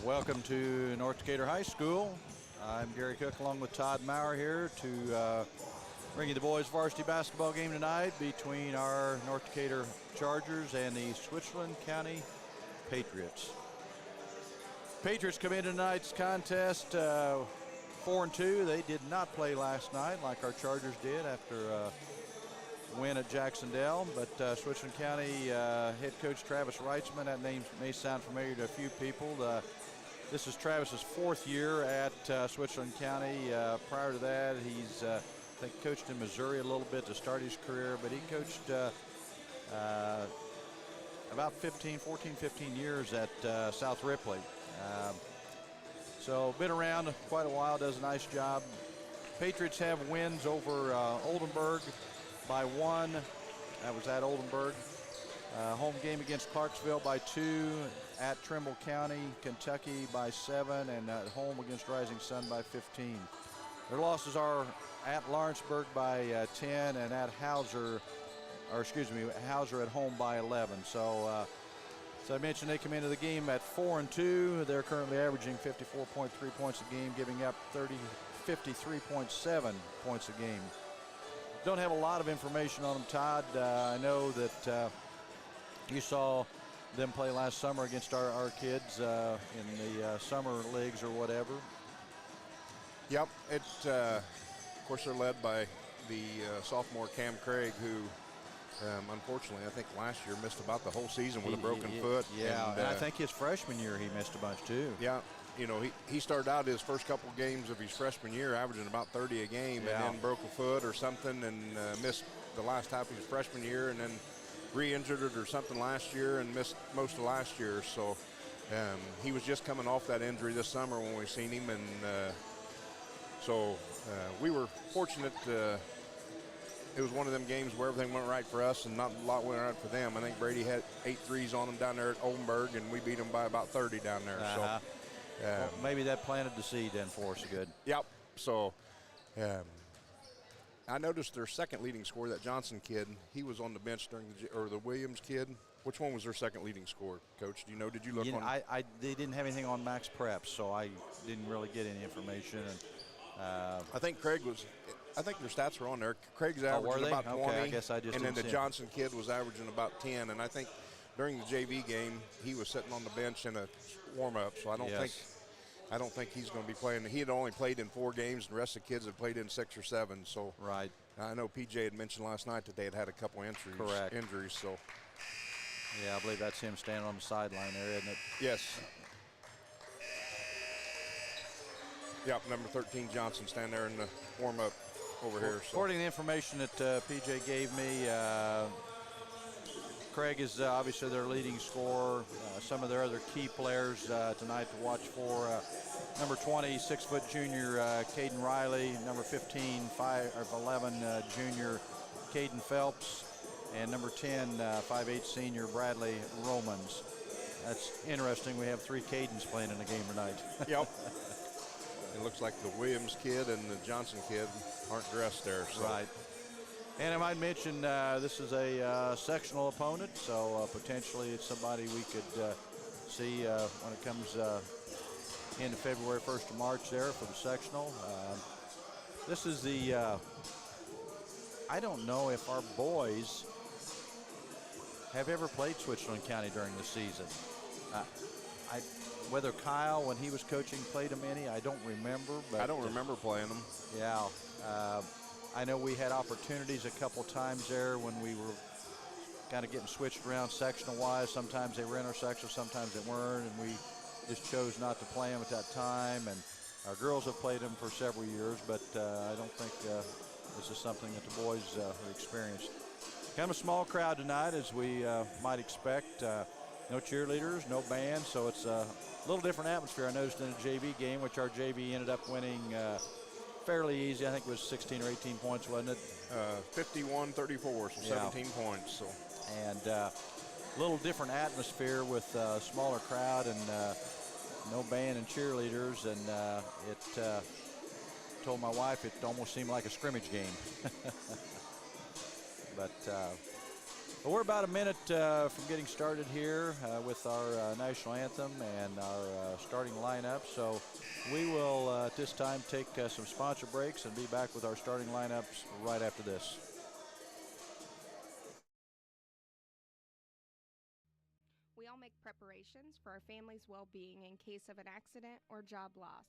Welcome to North Decatur High School. I'm Gary Cook along with Todd Maurer here to bring you the boys varsity basketball game tonight between our North Decatur Chargers and the Switzerland County Patriots. Patriots come into tonight's contest 4-2. They did not play last night like our Chargers did after a win at Jacksonville, but Switzerland County head coach Travis Reitzman, that name may sound familiar to a few people. This is Travis's fourth year at Switzerland County. Prior to that, he's I think coached in Missouri a little bit to start his career, but he coached about 15 years at South Ripley. So been around quite a while, does a nice job. Patriots have wins over Oldenburg by 1. That was at Oldenburg. Home game against Clarksville by 2. At Trimble County, Kentucky by 7. And at home against Rising Sun by 15. Their losses are at Lawrenceburg by 10 and at Hauser at home by 11. So as I mentioned, they come into the game at 4-2. They're currently averaging 54.3 points a game, giving up 53.7 points a game. Don't have a lot of information on them, Todd. I know that you saw them play last summer against our kids in the summer leagues or whatever. Yep. Of course, they're led by the sophomore Cam Craig, who unfortunately, I think last year missed about the whole season with a broken foot. Yeah, and I think his freshman year he missed a bunch too. Yeah, you know, he started out his first couple games of his freshman year averaging about 30 a game, and then broke a foot or something and missed the last half of his freshman year, and then re-injured it or something last year and missed most of last year. So he was just coming off that injury this summer when we seen him, and so we were fortunate. It was one of them games where everything went right for us and not a lot went right for them. I think Brady had 8 threes on them down there at Oldenburg, and we beat them by about 30 down there. So well, maybe that planted the seed then for us good. Yep. So I noticed their second leading scorer, that Johnson kid, he was on the bench during the Williams kid. Which one was their second leading scorer, Coach? Do you know? Did you look on? They didn't have anything on Max Prep, so I didn't really get any information. And I think Craig was. I think their stats were on there. Craig's averaging about 20. Okay, I guess I just and then the see Johnson kid was averaging about 10. And I think during the JV game, he was sitting on the bench in a warm-up. So I don't think he's going to be playing. He had only played in 4 games, and the rest of the kids had played in 6 or 7. So right. I know PJ had mentioned last night that they had a couple injuries. Correct. Injuries. So yeah, I believe that's him standing on the sideline there, isn't it? Yes. Yep, number 13 Johnson standing there in the warm-up over here. So. According to the information that PJ gave me, Craig is obviously their leading scorer. Some of their other key players tonight to watch for, number 20, 6-foot junior Caden Riley, number 15, 5'11" junior Caden Phelps, and number 10, 5'8" senior Bradley Romans. That's interesting. We have 3 Cadens playing in the game tonight. Yep. It looks like the Williams kid and the Johnson kid aren't dressed there. So. Right. And I might mention this is a sectional opponent, so potentially it's somebody we could see when it comes into February 1st to March there for the sectional. This is the, I don't know if our boys have ever played Switzerland County during the season. Whether Kyle, when he was coaching, played them any, I don't remember. But I don't remember playing them. Yeah. I know we had opportunities a couple times there when we were kind of getting switched around sectional-wise. Sometimes they were in our section, sometimes they weren't, and we just chose not to play them at that time. And our girls have played them for several years, but I don't think this is something that the boys have experienced. Kind of a small crowd tonight, as we might expect. No cheerleaders, no band, so it's a little different atmosphere, I noticed, in a JV game, which our JV ended up winning fairly easy. I think it was 16 or 18 points, wasn't it? 51-34, so 17 points. So. And a little different atmosphere with a smaller crowd and no band and cheerleaders, and it told my wife it almost seemed like a scrimmage game. But Well, we're about a minute from getting started here with our national anthem and our starting lineup. So we will at this time take some sponsor breaks and be back with our starting lineups right after this. We all make preparations for our family's well-being in case of an accident or job loss,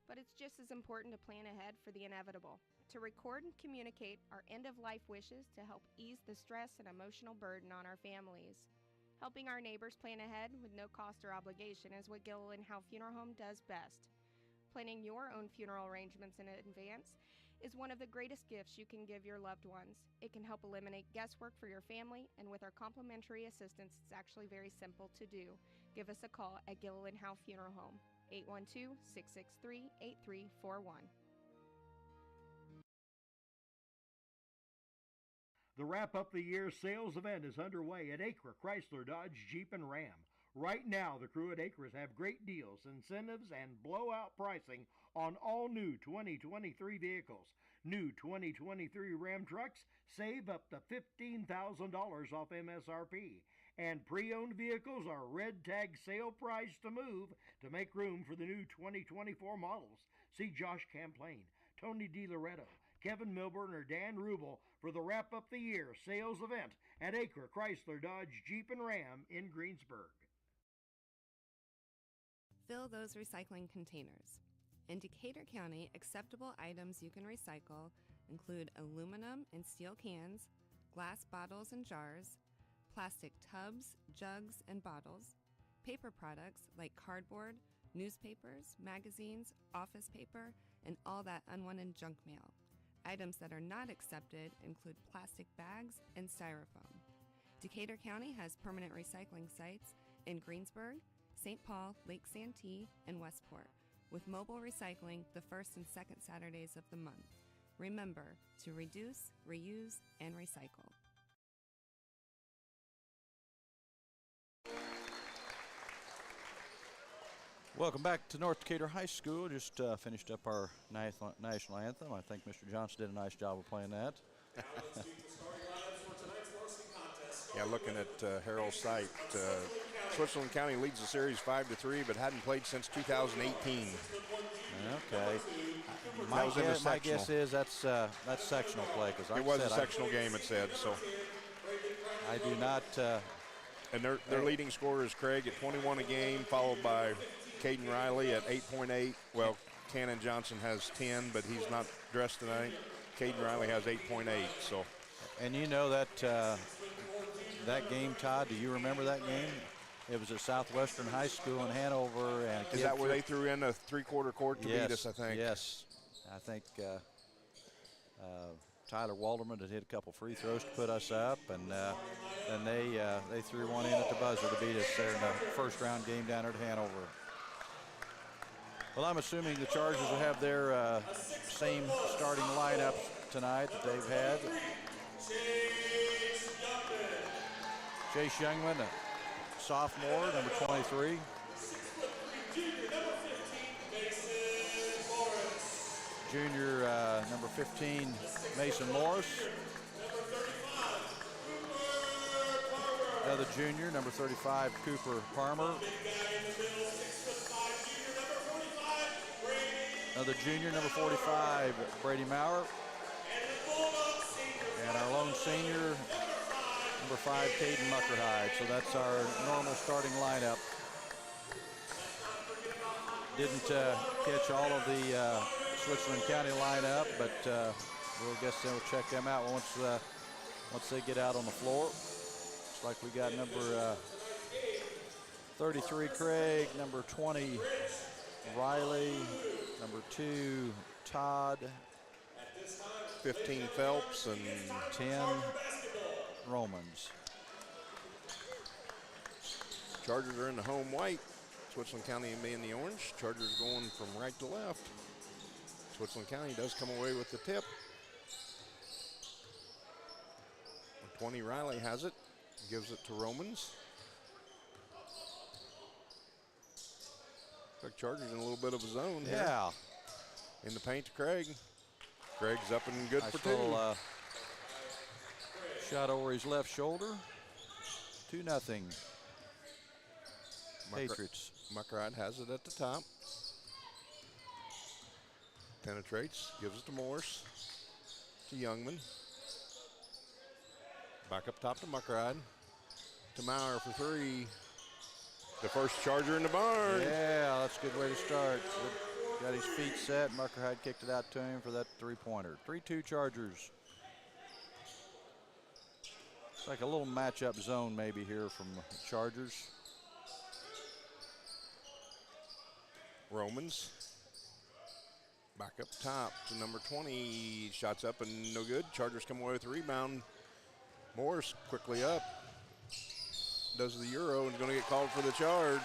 but it's just as important to plan ahead for the inevitable, to record and communicate our end-of-life wishes to help ease the stress and emotional burden on our families. Helping our neighbors plan ahead with no cost or obligation is what Gilliland Howe Funeral Home does best. Planning your own funeral arrangements in advance is one of the greatest gifts you can give your loved ones. It can help eliminate guesswork for your family, and with our complimentary assistance, it's actually very simple to do. Give us a call at Gilliland Howe Funeral Home, 812-663-8341. The Wrap Up the Year sales event is underway at Acre Chrysler Dodge Jeep and Ram. Right now, the crew at Acres have great deals, incentives, and blowout pricing on all new 2023 vehicles. New 2023 Ram trucks save up to $15,000 off MSRP. And pre-owned vehicles are red tag sale price to move to make room for the new 2024 models. See Josh Camplain, Tony DiLoretto, Kevin Milburn, or Dan Rubel for the Wrap Up the Year sales event at Acre Chrysler Dodge Jeep and Ram in Greensburg. Fill those recycling containers. In Decatur County, acceptable items you can recycle include aluminum and steel cans, glass bottles and jars, plastic tubs, jugs, and bottles, paper products like cardboard, newspapers, magazines, office paper, and all that unwanted junk mail. Items that are not accepted include plastic bags and styrofoam. Decatur County has permanent recycling sites in Greensburg, St. Paul, Lake Santee, and Westport, with mobile recycling the first and second Saturdays of the month. Remember to reduce, reuse, and recycle. Welcome back to North Decatur High School. Just finished up our national anthem. I think Mr. Johnson did a nice job of playing that. Yeah, looking at Harold's site, Switzerland County leads the series 5-3, but hadn't played since 2018. Okay. My guess is that's sectional play, because it was a sectional game. It said so. I do not. And their leading scorer is Craig at 21 a game, followed by Caden Riley at 8.8. Well, Cannon Johnson has 10, but he's not dressed tonight. Caden Riley has 8.8. So. And you know that that game, Todd. Do you remember that game? It was at Southwestern High School in Hanover. And is that where they threw in a three-quarter court to beat us, I think? Yes. I think Tyler Walderman had hit a couple free throws to put us up, and then they threw one in at the buzzer to beat us there in the first-round game down at Hanover. Well, I'm assuming the Chargers will have their same starting lineup tonight that they've had. Chase Youngman, a sophomore, number 23. Junior, number 15, Mason Morris. Another junior, number 35, Cooper Palmer. Another junior, number 45, Brady Maurer. And our lone senior, number 5, Caden Muckerhide. So that's our normal starting lineup. Didn't catch all of the Switzerland County lineup, but we'll check them out once they get out on the floor. Looks like we got number 33 Craig, number 20 Riley, number 2 Todd, 15 Phelps, and 10 Romans. Chargers are in the home white. Switzerland County being the orange. Chargers going from right to left. Switzerland County does come away with the tip. 20 Riley has it, gives it to Romans. Looks like Chargers in a little bit of a zone here. Yeah. In the paint to Craig. Craig's up and good nice for two. Little, shot over his left shoulder. 2-0. Patriots. Muckride has it at the top. Penetrates, gives it to Morse, to Youngman. Back up top to Muckride. To Maurer for 3. The first Charger in the barn. Yeah, that's a good way to start. Got his feet set. Muckerhide kicked it out to him for that 3-pointer. 3-2 Chargers. It's like a little matchup zone maybe here from the Chargers. Romans. Back up top to number 20. Shots up and no good. Chargers come away with the rebound. Morris quickly up. Does the Euro and going to get called for the charge.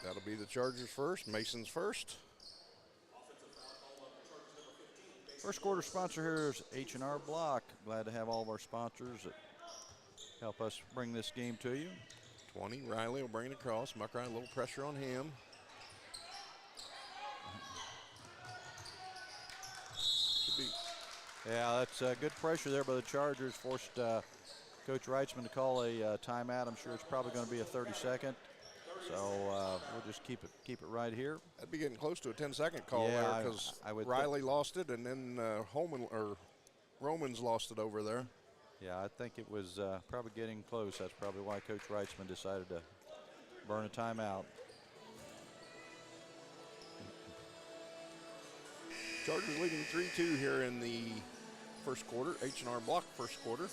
That'll be the Chargers first. Mason's first. First quarter sponsor here is H&R Block. Glad to have all of our sponsors that help us bring this game to you. 20, Riley will bring it across. Muckride, a little pressure on him. Should be. Yeah, that's good pressure there by the Chargers. Forced Coach Reitzman to call a timeout. I'm sure it's probably going to be a 30-second. So we'll just keep it right here. That'd be getting close to a 10-second call Yeah, there because Riley lost it, and then Romans lost it over there. Yeah, I think it was probably getting close. That's probably why Coach Reitzman decided to burn a timeout. Chargers leading 3-2 here in the first quarter. H&R Block first quarter.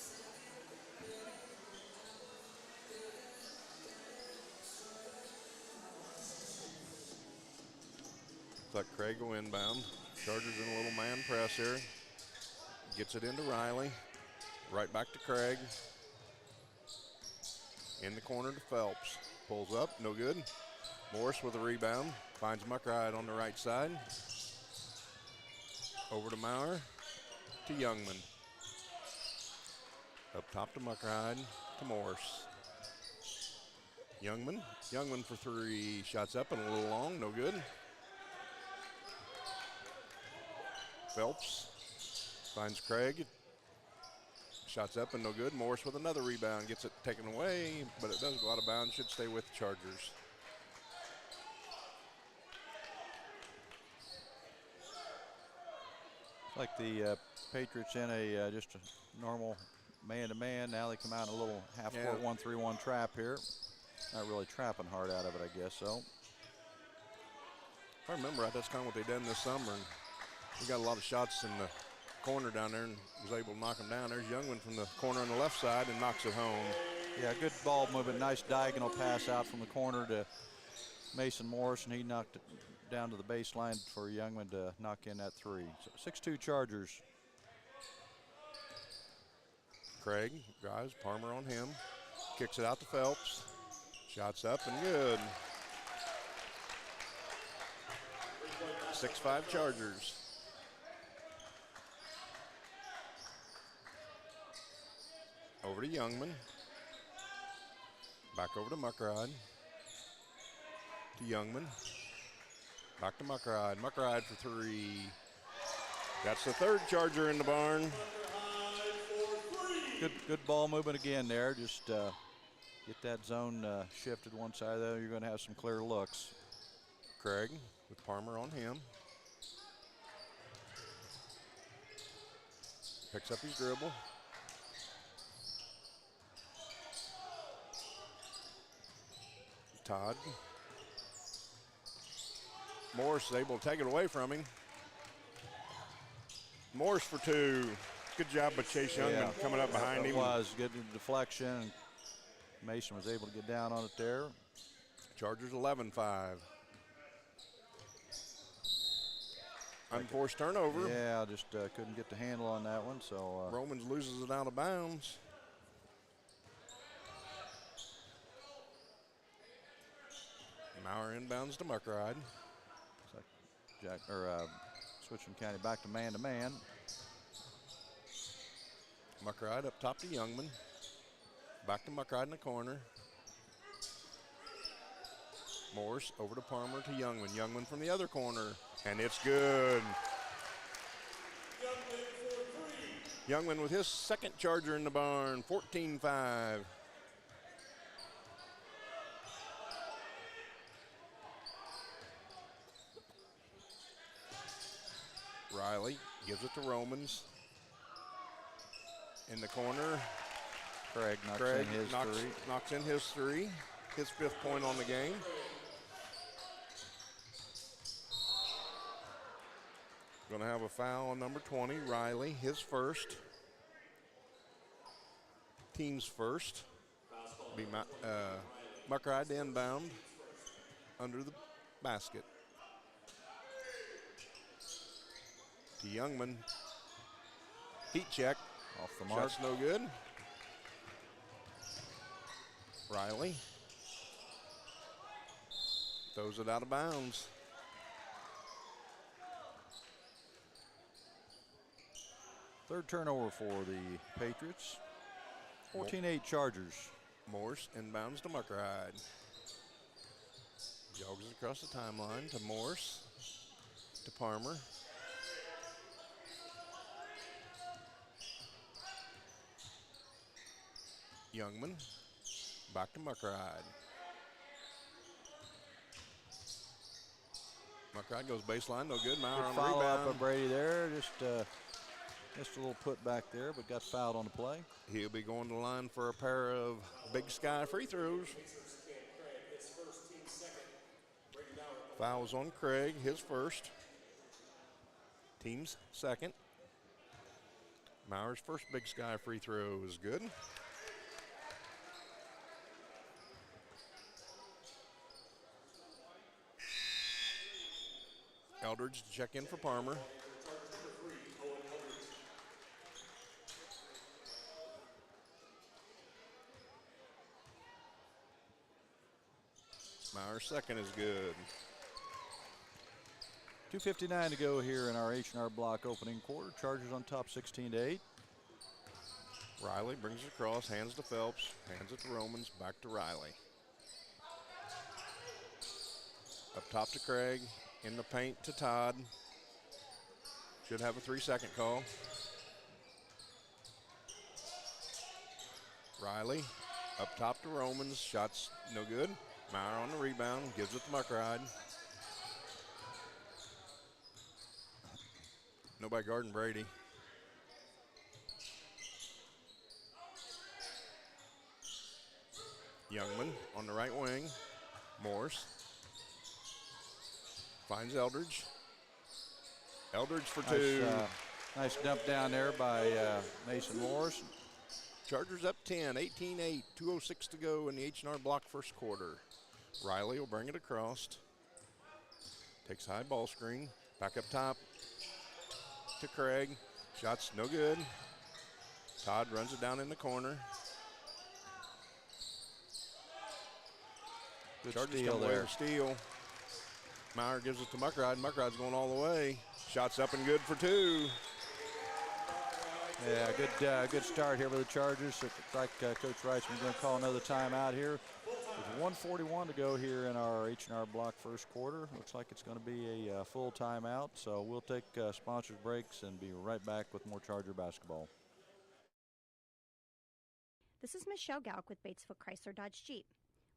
Looks like Craig will inbound. Chargers in a little man press here. Gets it into Riley. Right back to Craig. In the corner to Phelps. Pulls up, no good. Morris with a rebound. Finds Muckride on the right side. Over to Maurer. To Youngman. Up top to Muckride. To Morris. Youngman. Youngman for 3. Shots up and a little long, no good. Phelps finds Craig. Shots up and no good. Morris with another rebound. Gets it taken away, but it does go out of bounds. Should stay with the Chargers. Like the Patriots in a just a normal man-to-man. Now they come out in a little half-court 1-3-1 trap here. Not really trapping hard out of it, I guess so. If I remember right, that's kind of what they done this summer. And we got a lot of shots in the corner down there and was able to knock them down. There's Youngman from the corner on the left side and knocks it home. Yeah, good ball movement. Nice diagonal pass out from the corner to Mason Morris, and he knocked it down to the baseline for Youngman to knock in that 3. So 6-2 Chargers. Craig drives, Palmer on him. Kicks it out to Phelps. Shots up and good. 6-5 Chargers. Over to Youngman. Back over to Muckride. To Youngman. Back to Muckride. Muckride for 3. That's the third Charger in the barn. Good ball movement again there. Just get that zone shifted one side there. You're going to have some clear looks. Craig with Palmer on him. Picks up his dribble. Todd. Morris is able to take it away from him. Morris for 2. Good job by Chase Youngman coming up behind him. It was good deflection. Mason was able to get down on it there. Chargers 11-5. Unforced turnover. Yeah, just couldn't get the handle on that one. So Romans loses it out of bounds. Maurer inbounds to Muckride. Looks like Switching County back to man-to-man. Muckride up top to Youngman. Back to Muckride in the corner. Morris over to Palmer to Youngman. Youngman from the other corner, and it's good. Youngman with his second charger in the barn, 14-5. Riley gives it to Romans. In the corner, Craig knocks in his three. Knocks in his three, his 5th point on the game. Going to have a foul on number 20, Riley, his first. Team's first. Be Muckroyd inbound under the basket. To Youngman. Heat check. Off the mark. Shot's no good. Riley throws it out of bounds. Third turnover for the Patriots. 14-8 Chargers. Morse inbounds to Muckroyd. Jogs it across the timeline to Morse, to Parmer. Youngman, back to Muckroyd. Muckroyd goes baseline, no good. Maurer on the Follow up rebound. of Brady there, just a little put back there, but got fouled on the play. He'll be going to the line for a pair of Big Sky free throws. Fouls on Craig, his first. Team's second. Maurer's first Big Sky free throw is good. Eldridge to check in for Parmer. Maurer's second is good. 2:59 to go here in our H&R Block opening quarter. Chargers on top 16-8. Riley brings it across, hands to Phelps, hands it to Romans, back to Riley. Up top to Craig, in the paint to Todd. Should have a 3-second call. Riley up top to Romans, shots no good. Maurer on the rebound, gives it to Muckroyd. Nobody guarding Brady. Youngman on the right wing. Morse finds Eldridge. Eldridge for two. Nice dump down there by Mason Morris. Chargers up 10, 18-8, 2:06 to go in the H&R Block first quarter. Riley will bring it across. Takes high ball screen. Back up top to Craig. Shots no good. Todd runs it down in the corner. Good Chargers steal come away there. with steal. Maurer gives it to Muckroyd. Muckroyd's going all the way. Shots up and good for two. Yeah, good start here with the Chargers. It looks like Coach Reitzman's going to call another timeout here. With 1:41 to go here in our H&R Block first quarter. Looks like it's going to be a full timeout. So we'll take sponsors breaks and be right back with more Charger basketball. This is Michelle Gauk with Batesville Chrysler Dodge Jeep.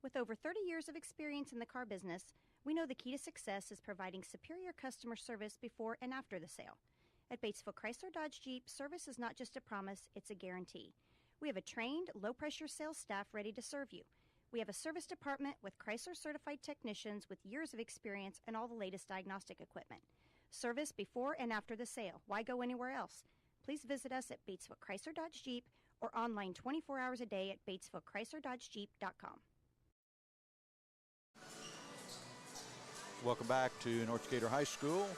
With over 30 years of experience in the car business, we know the key to success is providing superior customer service before and after the sale. At Batesville Chrysler Dodge Jeep, service is not just a promise, it's a guarantee. We have a trained, low-pressure sales staff ready to serve you. We have a service department with Chrysler-certified technicians with years of experience and all the latest diagnostic equipment. Service before and after the sale. Why go anywhere else? Please visit us at Batesville Chrysler Dodge Jeep or online 24 hours a day at BatesvilleChryslerDodgeJeep.com. Welcome back to North Decatur High School.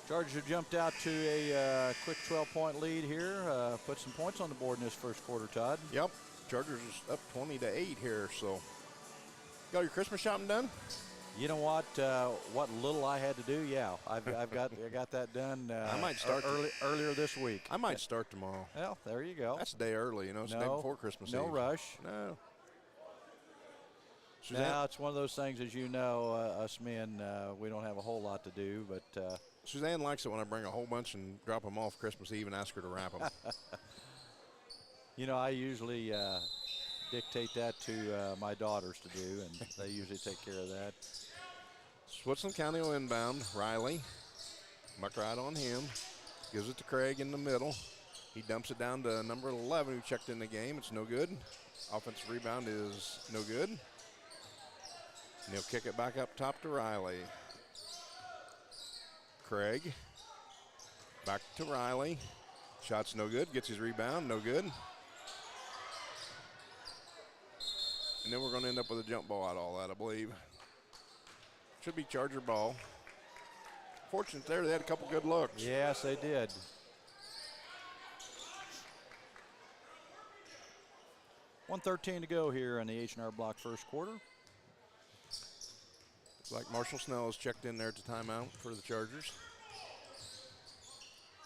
Chargers have jumped out to a quick 12-point lead here. Put some points on the board in this first quarter, Todd. Yep. Chargers is up 20-8 here. So, got your Christmas shopping done? You know what? What little I had to do, yeah, I got that done. I might start earlier this week. I might start tomorrow. Well, there you go. That's a day early, you know. It's the day before Christmas No Eve. rush. No. Now it's one of those things, as you know, us men, we don't have a whole lot to do, but Suzanne likes it when I bring a whole bunch and drop them off Christmas Eve and ask her to wrap them. You know, I usually dictate that to my daughters to do, and they usually take care of that. Switzerland County will inbound. Riley, muck right on him. Gives it to Craig in the middle. He dumps it down to number 11 who checked in the game. It's no good. Offensive rebound is no good. And he'll kick it back up top to Riley. Craig, back to Riley. Shot's no good. Gets his rebound, no good. And then we're going to end up with a jump ball out of all that, I believe. Should be Charger ball. Fortunate there, they had a couple good looks. Yes, they did. .113 to go here in the H&R Block first quarter. Looks like Marshall Snell has checked in there at the timeout for the Chargers.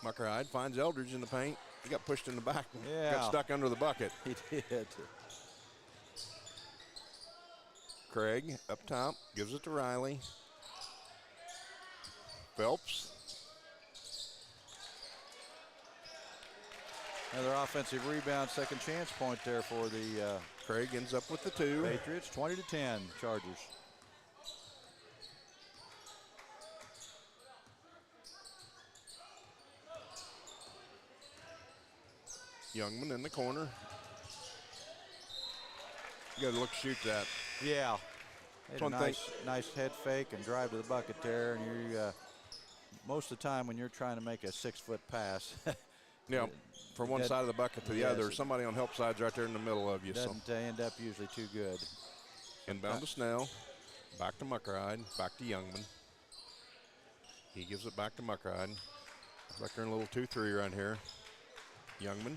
Muckerhide finds Eldridge in the paint. He got pushed in the back and got stuck under the bucket. He did. Craig up top, gives it to Riley. Phelps. Another offensive rebound, second chance point there for the Craig ends up with the 2. Patriots, 20-10, Chargers. Youngman in the corner. You got to look shoot that. Yeah. Had a One thing. nice head fake and drive to the bucket there. And you, most of the time when you're trying to make a 6-foot pass, Yeah, from one side of the bucket to the yes, other. Somebody on help side's right there in the middle of you. doesn't end up usually too good. Inbound to Snell. Back to Muckerhide. Back to Youngman. He gives it back to Muckerhide. Looks like they're in a little 2-3 right here. Youngman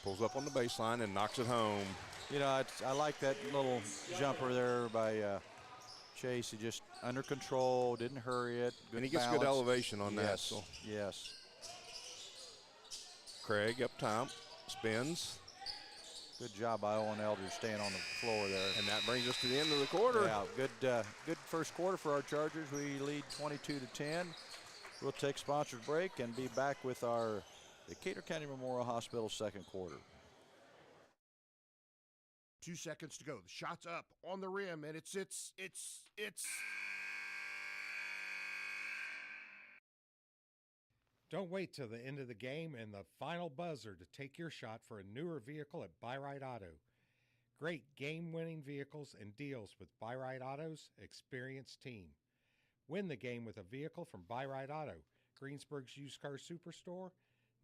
pulls up on the baseline and knocks it home. You know, I like that little jumper there by Chase. He just under control, didn't hurry it. Good And he gets balance. good elevation on that. Yes, So yes. Craig up top, spins. Good job by Owen Eldridge staying on the floor there. And that brings us to the end of the quarter. Yeah, good first quarter for our Chargers. We lead 22-10. We'll take sponsored break and be back with our Decatur County Memorial Hospital second quarter. 2 seconds to go. The shot's up on the rim, and it's. Don't wait till the end of the game and the final buzzer to take your shot for a newer vehicle at Buy-Right Auto. Great game-winning vehicles and deals with Buy-Right Auto's experienced team. Win the game with a vehicle from Buy-Right Auto, Greensburg's used car superstore,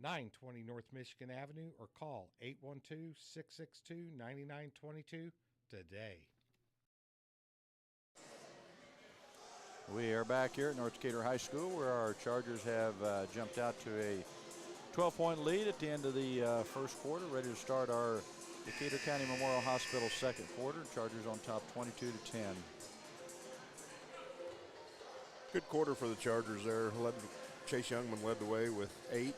920 North Michigan Avenue, or call 812-662-9922 today. We are back here at North Decatur High School where our Chargers have jumped out to a 12-point lead at the end of the first quarter, ready to start our Decatur County Memorial Hospital second quarter. Chargers on top 22-10. Good quarter for the Chargers there. Chase Youngman led the way with 8,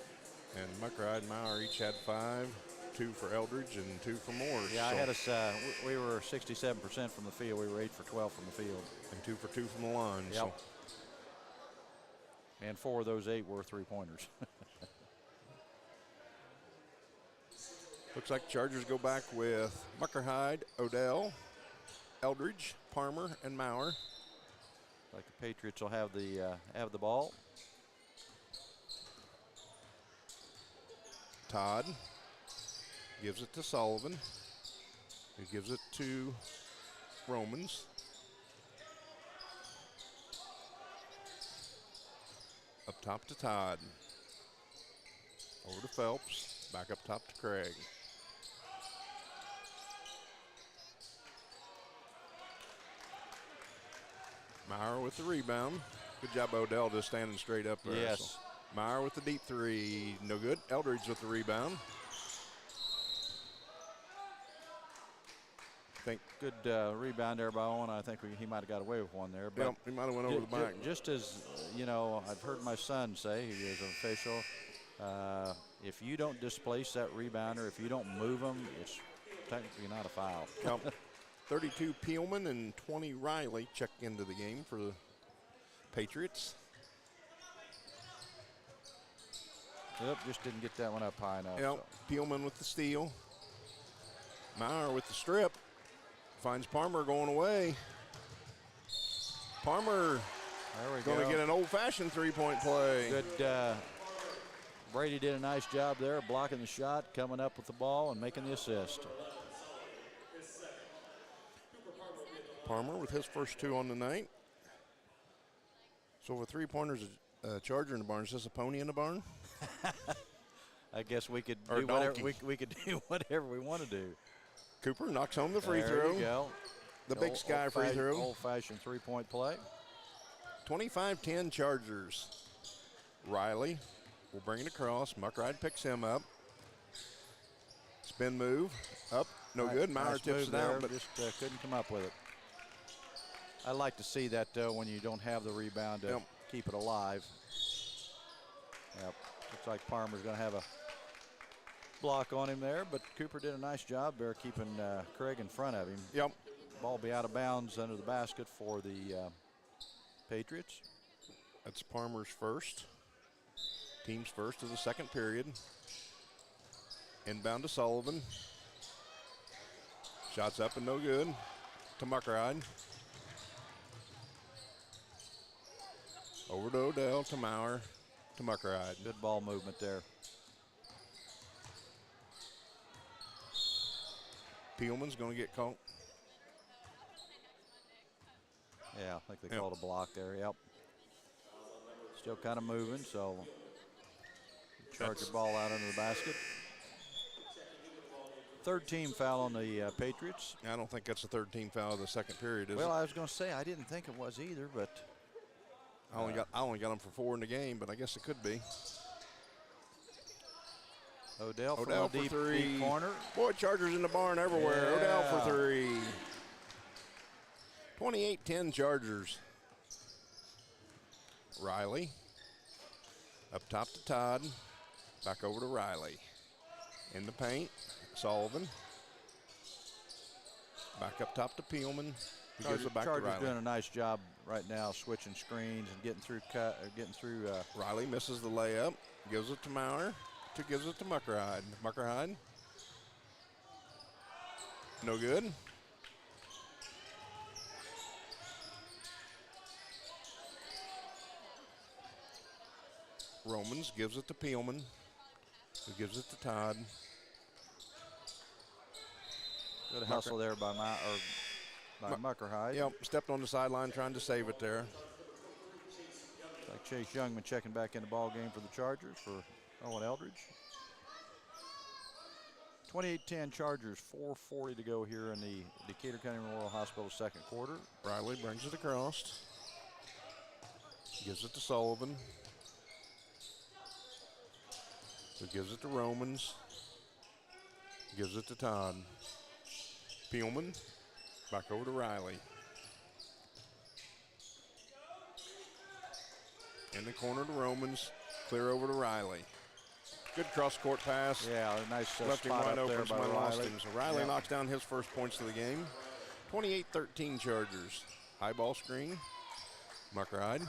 and Muckerhide and Maurer each had 5, 2 for Eldridge and 2 for Morris. Yeah, I had us, we were 67% from the field. We were 8 for 12 from the field. And 2 for 2 from the line. Yep. So. And 4 of those 8 were three-pointers. Looks like Chargers go back with Muckerhide, Odell, Eldridge, Palmer, and Maurer. Like the Patriots will have the ball. Todd gives it to Sullivan, who gives it to Romans. Up top to Todd. Over to Phelps. Back up top to Craig. Maurer with the rebound. Good job, Odell, just standing straight up there. Yes. So Maurer with the deep 3. No good. Eldridge with the rebound. Good rebound there by Owen. I think he might have got away with one there. But Yep, he might have went over the back. Just as, you know, I've heard my son say, he is an official, if you don't displace that rebounder, if you don't move him, it's technically not a foul. Yep. 32 Peelman and 20 Riley check into the game for the Patriots. Yep, just didn't get that one up high enough. Yep, So. Peelman with the steal. Maurer with the strip. Finds Palmer going away. Palmer going to get an old-fashioned three-point play. Good. Brady did a nice job there blocking the shot, coming up with the ball, and making the assist. Palmer with his first 2 on the night. So with 3-pointers, a Charger in the barn. Is this a pony in the barn? I guess we could Or do whatever donkey. we could do whatever we want to do. Cooper knocks home the free There throw. you go. The Big Sky free throw. Old-fashioned three-point play. 25-10 Chargers. Riley will bring it across. Muckride picks him up. Spin move. Up. No good. Maurer Nice tips move it out, there, but just couldn't come up with it. I like to see that when you don't have the rebound to keep it alive. Yep. Looks like Palmer's going to have a block on him there, but Cooper did a nice job there keeping Craig in front of him. Yep. Ball be out of bounds under the basket for the Patriots. That's Palmer's first. Team's first of the second period. Inbound to Sullivan. Shots up and no good. To Muckride. Over to Odell, to Maurer, to Muckride. Good ball movement there. Peelman's going to get caught. Yeah, I think they called a block there. Yep. Still kind of moving, so charge the ball out under the basket. Third team foul on the Patriots. I don't think that's the third team foul of the second period, is Well, it? I was going to say I didn't think it was either, but I only got them for 4 in the game, but I guess it could be. Odell for from the deep corner. Boy, Chargers in the barn everywhere. Yeah. Odell for 3. 28-10 Chargers. Riley. Up top to Todd. Back over to Riley. In the paint. Sullivan. Back up top to Peelman. He gives it back to Chargers Riley. doing a nice job right now, switching screens and getting through. Riley misses the layup. Gives it to Maurer. Gives it to Muckride. Muckride. No good. Romans gives it to Peelman. Who gives it to Todd. Good hustle there by Muckerhide. Yep, stepped on the sideline trying to save it there. Like Chase Youngman checking back in the ball game for the Chargers for Owen Eldridge. 28-10 Chargers, 4:40 to go here in the Decatur County Memorial Hospital second quarter. Riley brings it across. Gives it to Sullivan. Who gives it to Romans. Gives it to Todd. Peelman. Back over to Riley. In the corner to Romans. Clear over to Riley. Good cross-court pass. Yeah, a nice left him spot wide up there open. by Somebody lost Riley. him. So Riley knocks down his first points of the game. 28-13 Chargers. High ball screen. Muckride.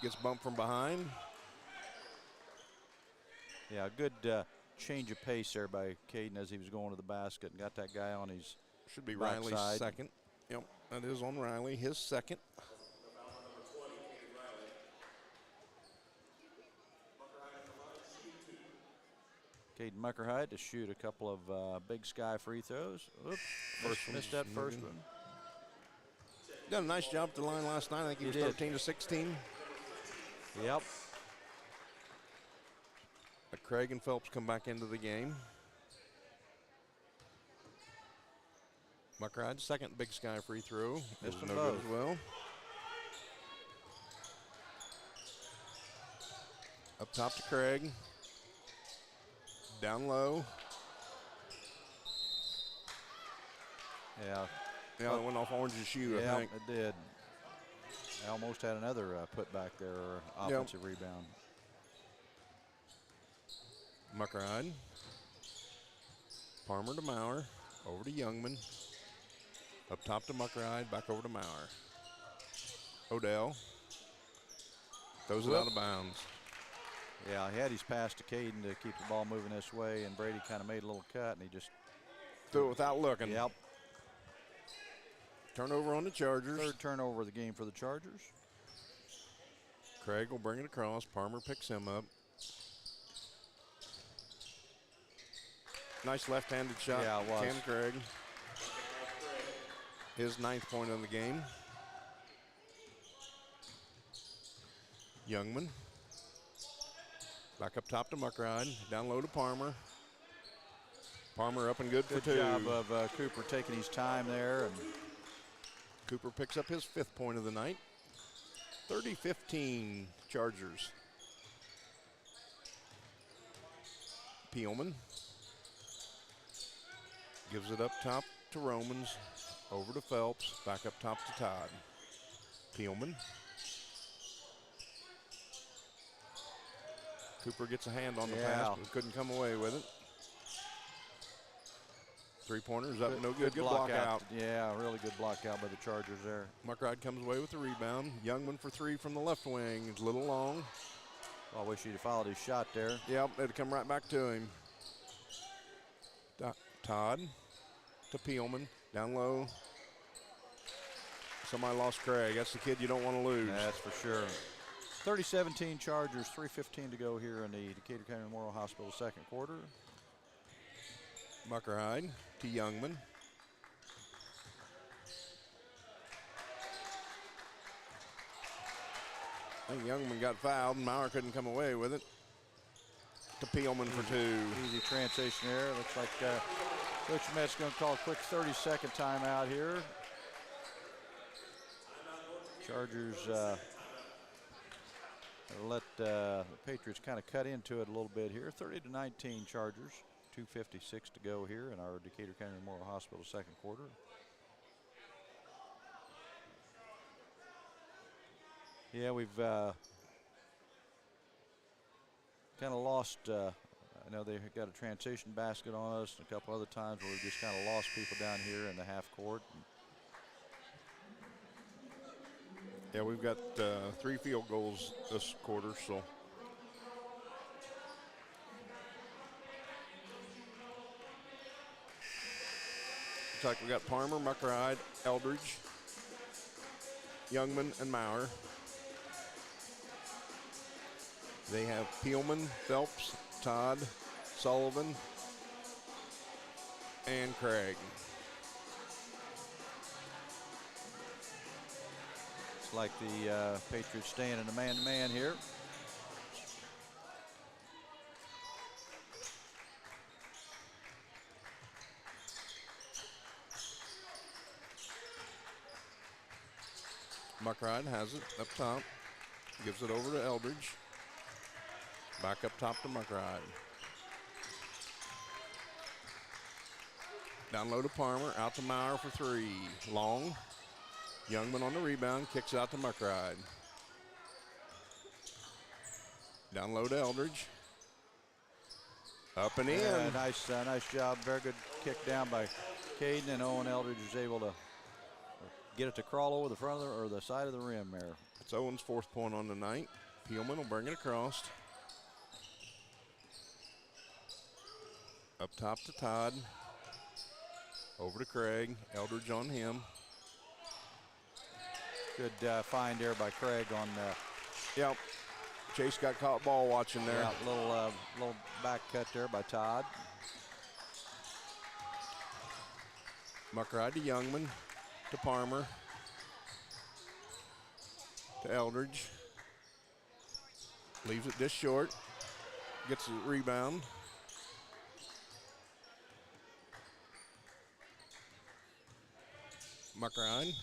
Gets bumped from behind. Yeah, good change of pace there by Caden as he was going to the basket and got that guy on his Should be backside. Riley's second. Yep, that is on Riley. His second. Caden Muckerhide to shoot a couple of Big Sky free throws. Oops, missed that first one. Done a nice job at the line last night. I think he was did. 13 to 16. Yep. But Craig and Phelps come back into the game. Muckride, second Big Sky free throw. Missed Is them no both. good as well. Up top to Craig. Down low. Yeah. Yeah, it went off Orange's shoe, Yeah, I think. it did. I almost had another putback there, or offensive rebound. Muckride. Palmer to Maurer. Over to Youngman. Up top to Muckride. Back over to Maurer. Odell. Throws it out of bounds. Yeah, he had his pass to Caden to keep the ball moving this way, and Brady kind of made a little cut, and he just threw it without looking. Yep. Turnover on the Chargers. Third turnover of the game for the Chargers. Craig will bring it across. Palmer picks him up. Nice left-handed shot. Yeah, it was. Cam Craig. His 9th point of the game. Youngman. Back up top to Muckride. Down low to Palmer. Palmer up and good for 2. Good job of Cooper taking his time there. And Cooper picks up his 5th point of the night. 30-15 Chargers. Peelman gives it up top to Romans. Over to Phelps. Back up top to Todd. Peelman. Cooper gets a hand on the pass, but couldn't come away with it. 3-pointers up, no good. Good block out. Yeah, really good block out by the Chargers there. Muckride comes away with the rebound. Youngman for 3 from the left wing. It's a little long. I wish he'd have followed his shot there. Yep, it'd come right back to him. Todd to Peelman. Down low. Somebody lost Craig. That's the kid you don't want to lose. That's for sure. 30-17 Chargers, 3:15 to go here in the Decatur County Memorial Hospital second quarter. Muckride to Youngman. I think Youngman got fouled and Maurer couldn't come away with it. To Peelman for 2. Easy transition there. Looks like Coach Met's going to call a quick 30-second timeout here. Chargers let the Patriots kind of cut into it a little bit here. 30-19 Chargers. 2:56 to go here in our Decatur County Memorial Hospital second quarter. Yeah, we've kind of lost. I know they got a transition basket on us and a couple other times where we just kind of lost people down here in the half court. Yeah, we've got 3 field goals this quarter, so. Looks like we got Palmer, Muckride, Eldridge, Youngman, and Maurer. They have Peelman, Phelps, Todd, Sullivan, and Craig. It's like the Patriots staying in a man-to-man here. Muckride has it up top. Gives it over to Eldridge. Back up top to Muckride. Down low to Palmer. Out to Maurer for 3. Long. Youngman on the rebound. Kicks out to Muckride. Down low to Eldridge. Up and in. Nice job. Very good kick down by Caden, and Owen Eldridge was able to get it to crawl over the front of or the side of the rim there. It's Owen's 4th point on the night. Peelman will bring it across. Up top to Todd. Over to Craig. Eldridge on him. Good find there by Craig on. Yep. Chase got caught ball watching there. Yeah, little back cut there by Todd. Muckride to Youngman. To Palmer. To Eldridge. Leaves it this short. Gets the rebound. Muckride.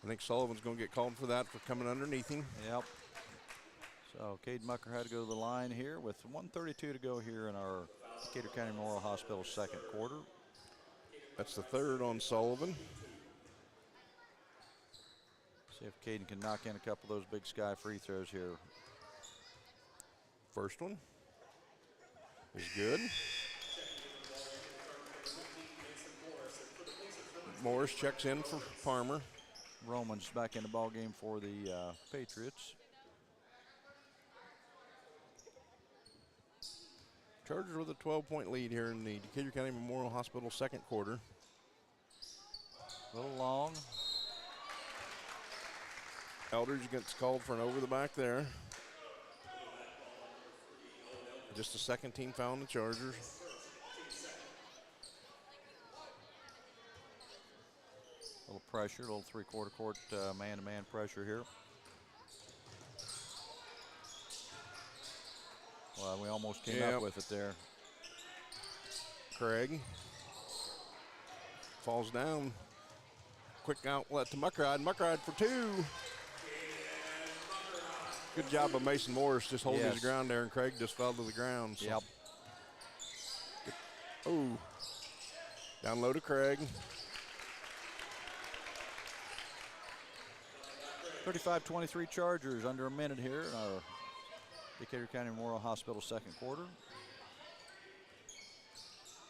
I think Sullivan's going to get called for that for coming underneath him. Yep. So Cade Mucker had to go to the line here with 1:32 to go here in our Decatur County Memorial Hospital second quarter. That's the 3rd on Sullivan. See if Caden can knock in a couple of those Big Sky free throws here. First one is good. Morris checks in for Palmer. Romans back in the ball game for the Patriots. Chargers with a 12-point lead here in the Decatur County Memorial Hospital second quarter. A little long. Eldridge gets called for an over the back there. Just a second team foul on the Chargers. A little pressure, a little three-quarter court man-to-man pressure here. Well, we almost came up with it there. Craig falls down. Quick outlet to Muckride. Muckride for two. Good job of Mason Morris just holding his ground there, and Craig just fell to the ground. So. Yep. Oh. Down low to Craig. 35-23 Chargers, under a minute here in our Decatur County Memorial Hospital second quarter.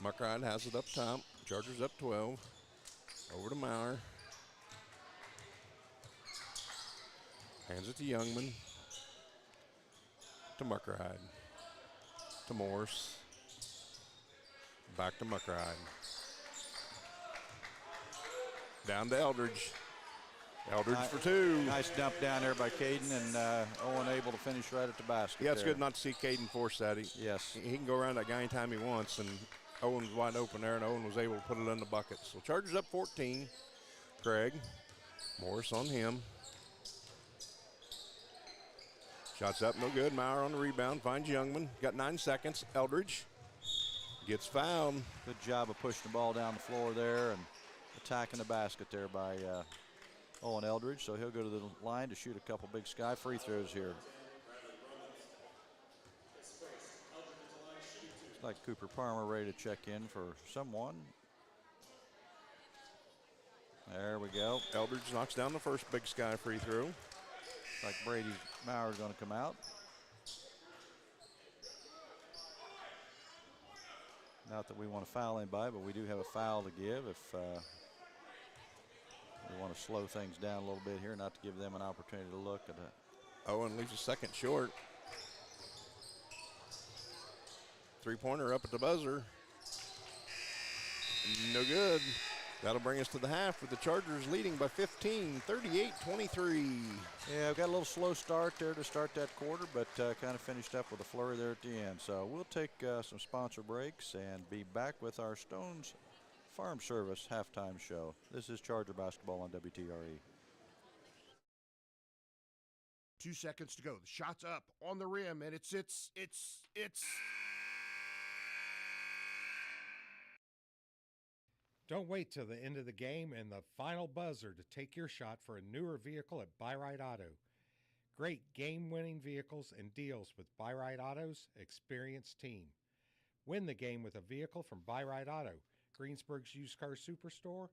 Muckride has it up top. Chargers up 12. Over to Maurer. Hands it to Youngman. To Muckride. To Morse. Back to Muckride. Down to Eldridge. Eldridge for two. Nice dump down there by Caden, and Owen able to finish right at the basket. Yeah, it's good not to see Caden force that. He can go around that guy anytime he wants, and Owen's wide open there, and Owen was able to put it in the bucket. So Chargers up 14. Craig. Morris on him. Shots up, no good. Maurer on the rebound, finds Youngman. Got 9 seconds. Eldridge gets fouled. Good job of pushing the ball down the floor there and attacking the basket there by Owen Eldridge. So he'll go to the line to shoot a couple Big Sky free throws here. Looks like Cooper Palmer ready to check in for someone. There we go. Eldridge knocks down the first Big Sky free throw. Like Brady Maurer going to come out. Not that we want to foul anybody, but we do have a foul to give if we want to slow things down a little bit here, not to give them an opportunity to look at it. Owen leaves a second short. Three-pointer up at the buzzer. No good. That'll bring us to the half with the Chargers leading by 15, 38-23. Yeah, we've got a little slow start there to start that quarter, but kind of finished up with a flurry there at the end. So we'll take some sponsor breaks and be back with our Stones Farm Service halftime show. This is Charger basketball on WTRE. 2 seconds to go. The shot's up on the rim, and it's. Don't wait till the end of the game and the final buzzer to take your shot for a newer vehicle at Buyride Auto. Great game-winning vehicles and deals with Buyride Auto's experienced team. Win the game with a vehicle from Buyride Auto, Greensburg's used car superstore,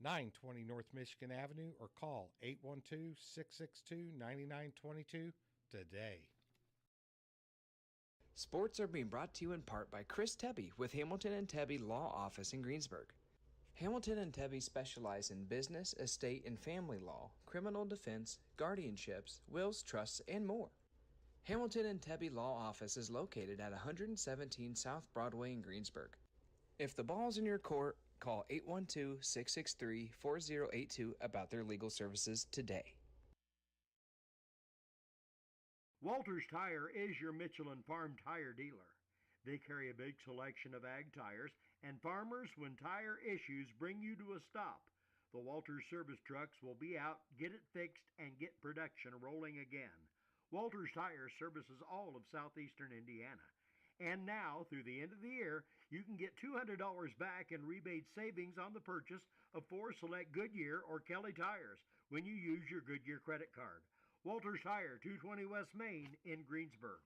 920 North Michigan Avenue, or call 812-662-9922 today. Sports are being brought to you in part by Chris Tebby with Hamilton and Tebby Law Office in Greensburg. Hamilton and Tebby specialize in business, estate, and family law, criminal defense, guardianships, wills, trusts, and more. Hamilton and Tebby Law Office is located at 117 South Broadway in Greensburg. If the ball's in your court, call 812-663-4082 about their legal services today. Walters Tire is your Michelin Farm tire dealer. They carry a big selection of ag tires, and farmers, when tire issues bring you to a stop, the Walters service trucks will be out, get it fixed, and get production rolling again. Walters Tire services all of southeastern Indiana. And now, through the end of the year, you can get $200 back in rebate savings on the purchase of 4 select Goodyear or Kelly tires when you use your Goodyear credit card. Walters Tire, 220 West Main in Greensburg.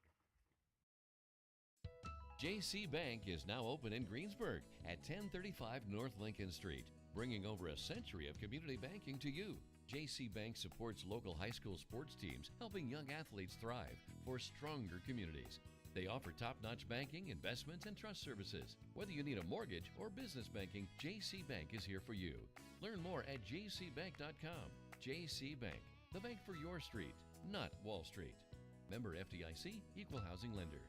JC Bank is now open in Greensburg at 1035 North Lincoln Street, bringing over a century of community banking to you. JC Bank supports local high school sports teams, helping young athletes thrive for stronger communities. They offer top-notch banking, investments, and trust services. Whether you need a mortgage or business banking, JC Bank is here for you. Learn more at jcbank.com. JC Bank, the bank for your street, not Wall Street. Member FDIC, Equal Housing Lender.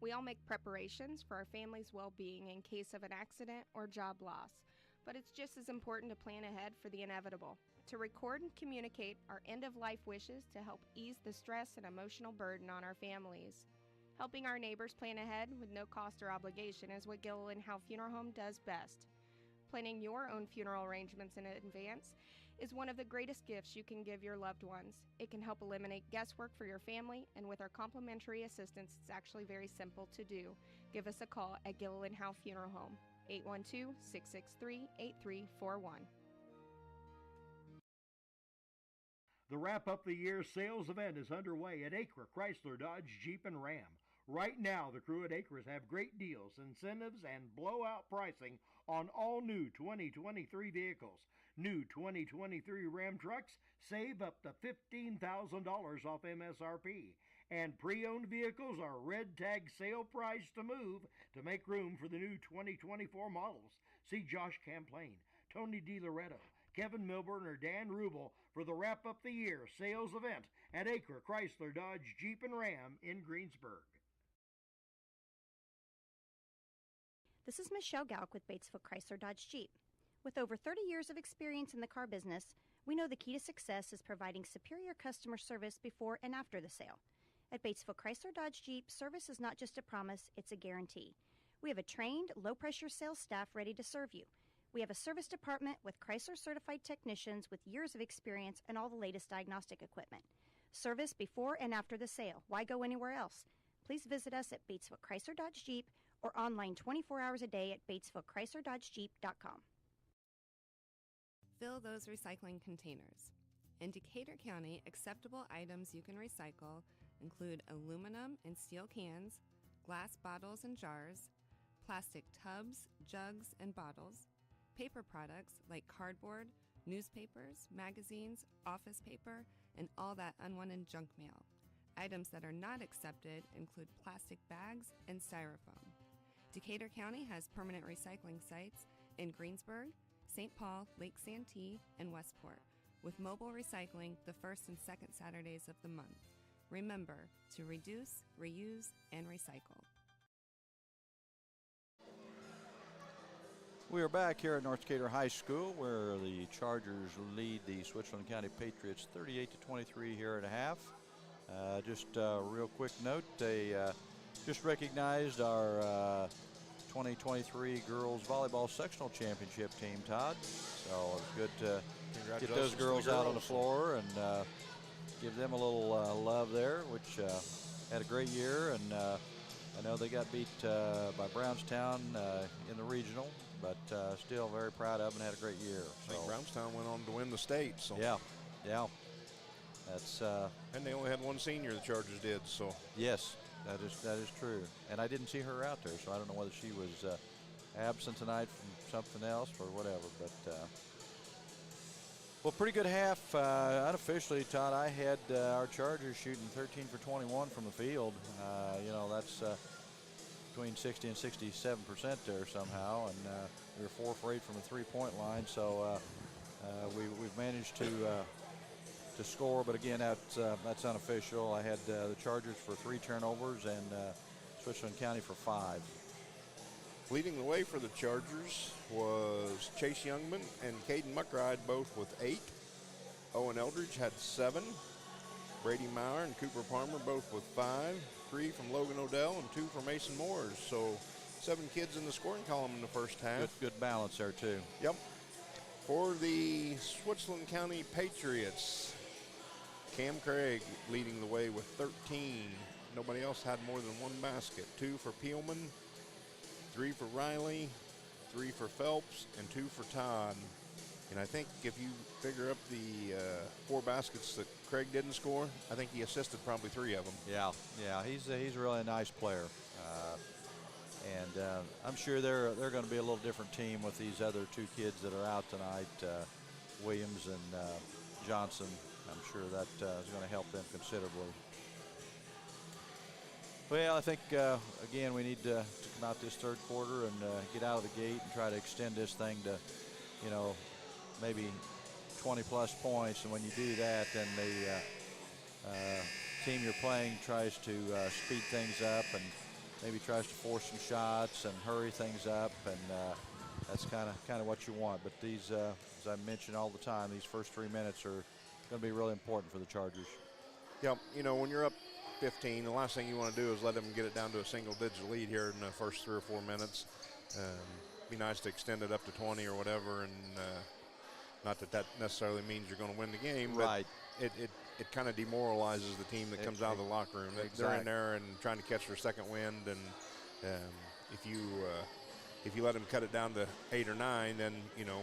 We all make preparations for our family's well-being in case of an accident or job loss, but it's just as important to plan ahead for the inevitable, to record and communicate our end-of-life wishes to help ease the stress and emotional burden on our families. Helping our neighbors plan ahead with no cost or obligation is what Gilliland Howe Funeral Home does best. Planning your own funeral arrangements in advance is one of the greatest gifts you can give your loved ones. It can help eliminate guesswork for your family, and with our complimentary assistance, it's actually very simple to do. Give us a call at Gilliland Howe Funeral Home, 812-663-8341. The Wrap Up the Year sales event is underway at Acre Chrysler Dodge Jeep and Ram. Right now, the crew at Acres have great deals, incentives, and blowout pricing on all new 2023 vehicles. New 2023 Ram trucks save up to $15,000 off MSRP. And pre-owned vehicles are red tag sale price to move to make room for the new 2024 models. See Josh Camplain, Tony DiLoretto, Kevin Milburn, or Dan Rubel for the Wrap Up the Year sales event at Acre Chrysler Dodge Jeep and Ram in Greensburg. This is Michelle Gauk with Batesville Chrysler Dodge Jeep. With over 30 years of experience in the car business, we know the key to success is providing superior customer service before and after the sale. At Batesville Chrysler Dodge Jeep, service is not just a promise, it's a guarantee. We have a trained, low-pressure sales staff ready to serve you. We have a service department with Chrysler-certified technicians with years of experience and all the latest diagnostic equipment. Service before and after the sale. Why go anywhere else? Please visit us at Batesville Chrysler Dodge Jeep or online 24 hours a day at BatesvilleChryslerDodgeJeep.com. Fill those recycling containers. In Decatur County, acceptable items you can recycle include aluminum and steel cans, glass bottles and jars, plastic tubs, jugs, and bottles, paper products like cardboard, newspapers, magazines, office paper, and all that unwanted junk mail. Items that are not accepted include plastic bags and styrofoam. Decatur County has permanent recycling sites in Greensburg, St. Paul, Lake Santee, and Westport, with mobile recycling the first and second Saturdays of the month. Remember to reduce, reuse, and recycle. We are back here at North Decatur High School, where the Chargers lead the Switchland County Patriots 38-23 here at a half. Just a real quick note, they just recognized our 2023 girls volleyball sectional championship team, Todd. So it's good to get those girls out on the floor and give them a little love there, which had a great year. And I know they got beat by Brownstown in the regional, but still very proud of them and had a great year. I think Brownstown went on to win the state. So yeah. That's and they only had one senior, the Chargers did. So yes. That is true, and I didn't see her out there, so I don't know whether she was absent tonight from something else or whatever. But well, pretty good half. Unofficially, Todd, I had our Chargers shooting 13 for 21 from the field. That's between 60 and 67% there somehow, and we were 4 for 8 from the three-point line. So we've managed to score, but again, that's unofficial. I had the Chargers for 3 turnovers and Switchland County for 5. Leading the way for the Chargers was Chase Youngman and Caden Muckride, both with 8. Owen Eldridge had 7. Brady Maurer and Cooper Palmer both with 5. 3 from Logan Odell and 2 from Mason Moores. So 7 kids in the scoring column in the first half. Good balance there too. Yep. For the Switchland County Patriots, Cam Craig leading the way with 13. Nobody else had more than 1 basket. 2 for Peelman, 3 for Riley, 3 for Phelps, and 2 for Todd. And I think if you figure up the 4 baskets that Craig didn't score, I think he assisted probably 3 of them. Yeah, he's a really nice player. And I'm sure they're going to be a little different team with these other 2 kids that are out tonight, Williams and Johnson. I'm sure that is going to help them considerably. Well, I think, again, we need to come out this third quarter and get out of the gate and try to extend this thing to, maybe 20-plus points. And when you do that, then the team you're playing tries to speed things up and maybe tries to force some shots and hurry things up, and that's kind of what you want. But these, as I mentioned all the time, these first 3 minutes are going to be really important for the Chargers. Yep, you know, when you're up 15, the last thing you want to do is let them get it down to a single-digit lead here in the first 3 or 4 minutes. Be nice to extend it up to 20 or whatever, and not that necessarily means you're going to win the game, Right. but it kind of demoralizes the team that comes out of the locker room. They're in there and trying to catch their second wind, and if you let them cut it down to 8 or 9, then you know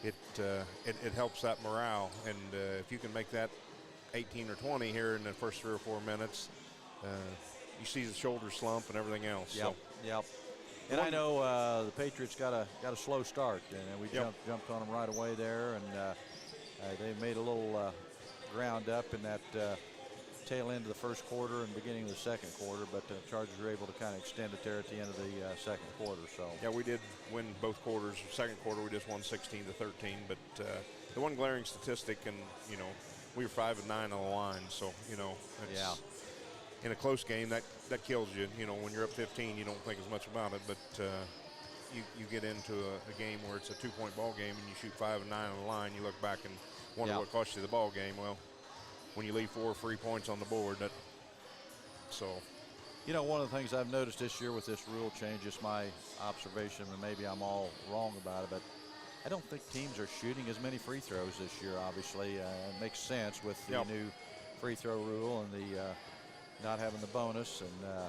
it helps that morale. And if you can make that 18 or 20 here in the first 3 or 4 minutes, you see the shoulder slump and everything else. Yep. So. Yep. And I know the Patriots got a slow start, and we jumped on them right away there, and they made a little ground up in that tail end of the first quarter and beginning of the second quarter, but the Chargers were able to kind of extend it there at the end of the second quarter. So yeah, we did win both quarters. Second quarter we just won 16-13, but the one glaring statistic, and you know, we were 5 and 9 on the line, so you know, it's, in a close game that kills you. You know, when you're up 15, you don't think as much about it, but you get into a game where it's a 2-point ball game and you shoot 5 and 9 on the line, you look back and wonder what cost you the ball game. Well, when you leave 4 free points on the board, you know, one of the things I've noticed this year with this rule change, just my observation, and maybe I'm all wrong about it, but I don't think teams are shooting as many free throws this year. Obviously, it makes sense with the new free throw rule and the not having the bonus, and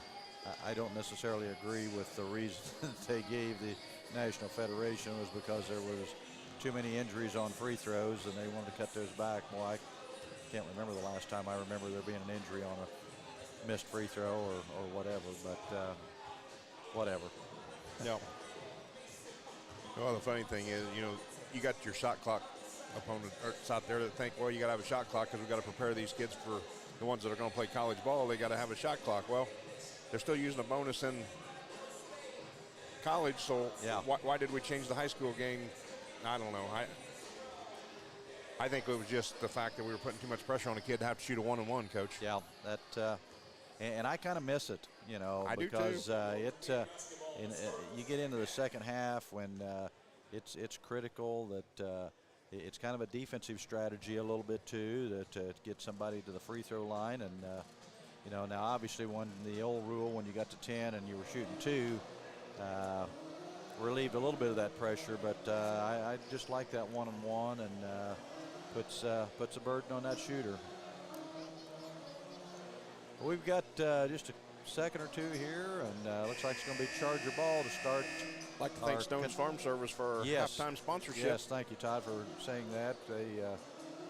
I don't necessarily agree with the reason that they gave the National Federation was because there was too many injuries on free throws and they wanted to cut those back. Well, I can't remember the last time I remember there being an injury on a missed free throw or whatever, but whatever. Yeah. Well, the funny thing is, you know, you got your shot clock opponents out there that think, well, you got to have a shot clock because we've got to prepare these kids for the ones that are going to play college ball. They got to have a shot clock. Well, they're still using a bonus in college, so why did we change the high school game? I don't know. I think it was just the fact that we were putting too much pressure on a kid to have to shoot a 1-on-1, Coach. Yeah, that, and I kind of miss it, you know, because you get into the second half when it's critical that it's kind of a defensive strategy a little bit too to get somebody to the free throw line, and you know, now obviously when the old rule, when you got to 10 and you were shooting 2, relieved a little bit of that pressure, but I just like that 1-on-1 and puts a burden on that shooter. We've got just a second or two here, and looks like it's going to be Charger ball to start. I'd like to thank Stone's Farm Service for our halftime sponsorship. Yes, thank you, Todd, for saying that.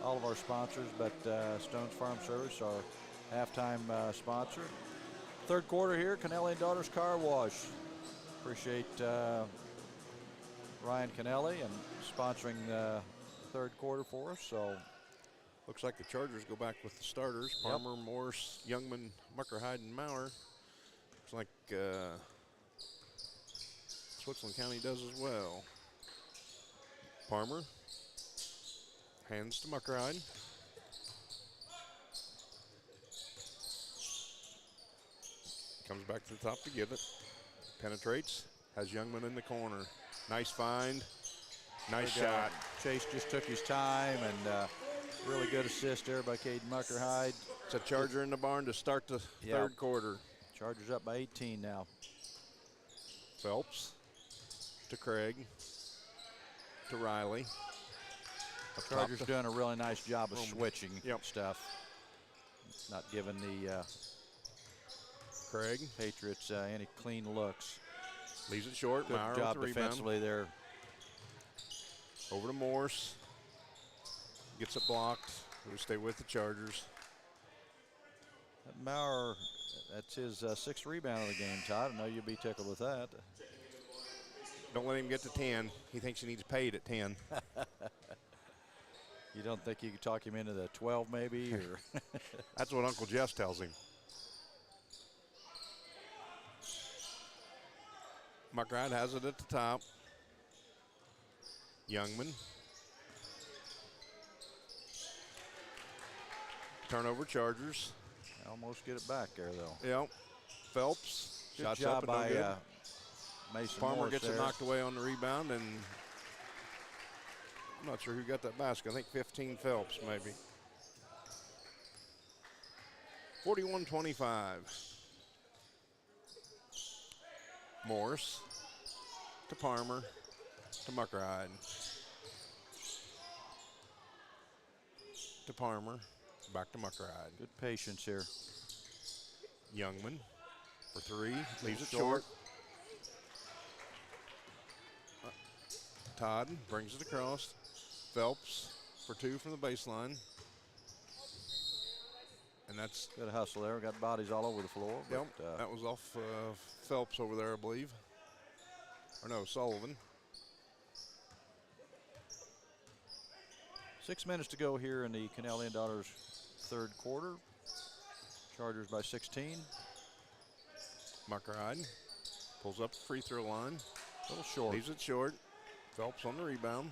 All of our sponsors, but Stone's Farm Service, our halftime sponsor. Third quarter here, Kennelly and Daughters Car Wash. Appreciate Ryan Kennelly and sponsoring the third quarter for us. So looks like the Chargers go back with the starters: Palmer, Morse, Youngman, Muckerhide, and Maurer. Looks like Switzerland County does as well. Palmer hands to Muckerhide. Comes back to the top to give it. Penetrates. Has Youngman in the corner. Nice find. Nice shot. Chase just took his time, and really good assist there by Caden Muckerhide. It's a Charger in the barn to start the third quarter. Chargers up by 18 now. Phelps to Craig to Riley. Chargers doing a really nice job of switching stuff. Not giving the Craig Patriots any clean looks. Leaves it short. Good Maurer job with the defensively there. Over to Morse. Gets it blocked. We'll stay with the Chargers. Maurer, that's his 6th rebound of the game, Todd. I know you'll be tickled with that. Don't let him get to 10. He thinks he needs paid at 10. You don't think you could talk him into the 12 maybe? Or That's what Uncle Jeff tells him. Muckerhide has it at the top. Youngman. Turnover Chargers. Almost get it back there though. Yep. Phelps Good Shots job up and no by good. Mason Palmer Morris gets there. it knocked away on the rebound, and I'm not sure who got that basket. I think 15 Phelps, maybe. 41-25. Morris to Palmer to Muckerhide. To Palmer, back to Muckerhide. Good patience here. Youngman for three, leaves it short. Todd brings it across. Phelps for two from the baseline. And that's good hustle there. We got bodies all over the floor. Yep, But, that was off Phelps over there, I believe. Or no, Sullivan. 6 minutes to go here in the Canelli and Daughters third quarter. Chargers by 16. Muckerhide pulls up the free throw line. A little short. Leaves it short. Phelps on the rebound.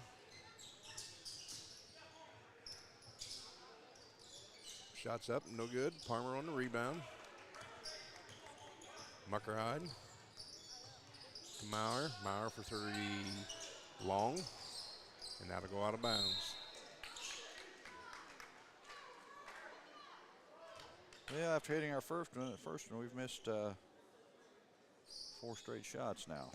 Shots up, no good. Palmer on the rebound. Muckerhide to Maurer. Maurer for three, long. And that'll go out of bounds. Yeah, after hitting our first one, we've missed 4 straight shots now.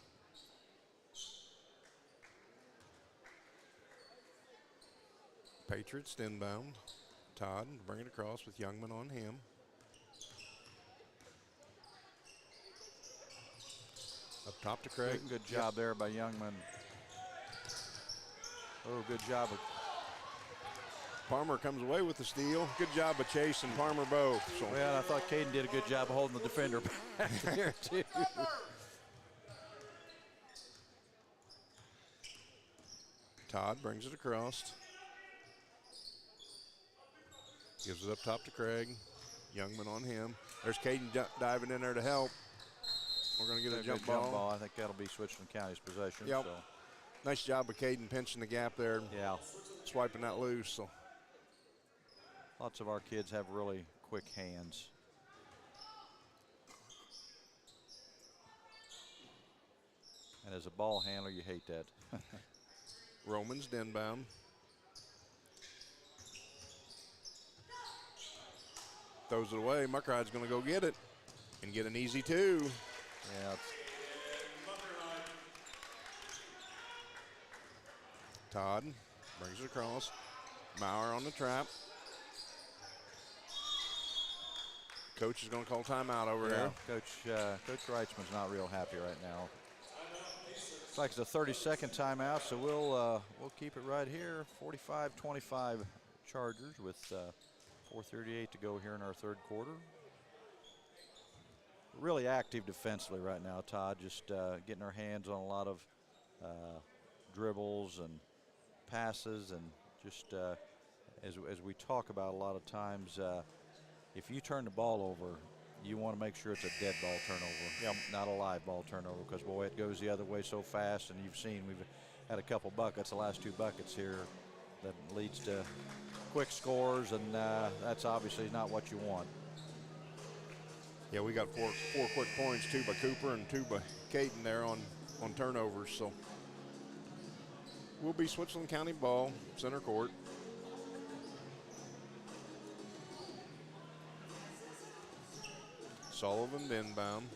Patriots inbound. Todd bring it across with Youngman on him. Up top to Craig. Good job there by Youngman. Oh, good job. Palmer comes away with the steal. Good job of Chase and Palmer both. So. Well, I thought Caden did a good job of holding the defender back there, too. Todd brings it across. Gives it up top to Craig. Youngman on him. There's Caden diving in there to help. We're going to get a jump ball. I think that'll be Switchland County's possession. Yep. So. Nice job of Caden pinching the gap there. Yeah. Swiping that loose. So. Lots of our kids have really quick hands. And as a ball handler, you hate that. Romans inbound. Throws it away. Muckerhide's going to go get it and get an easy two. Yeah. Todd brings it across. Maurer on the trap. Coach is going to call timeout over there. Coach Reitzman's not real happy right now. Looks like it's a 30-second timeout, so we'll keep it right here. 45-25 Chargers with 4:38 to go here in our third quarter. Really active defensively right now, Todd. Just getting our hands on a lot of dribbles and passes, and just as we talk about a lot of times, if you turn the ball over, you want to make sure it's a dead ball turnover, not a live ball turnover, because, boy, it goes the other way so fast, and you've seen we've had a couple buckets, the last 2 buckets here, that leads to quick scores, and that's obviously not what you want. Yeah, we got four quick points, 2 by Cooper and 2 by Caden there on turnovers. So we'll be Switchland County ball, center court. Sullivan inbound.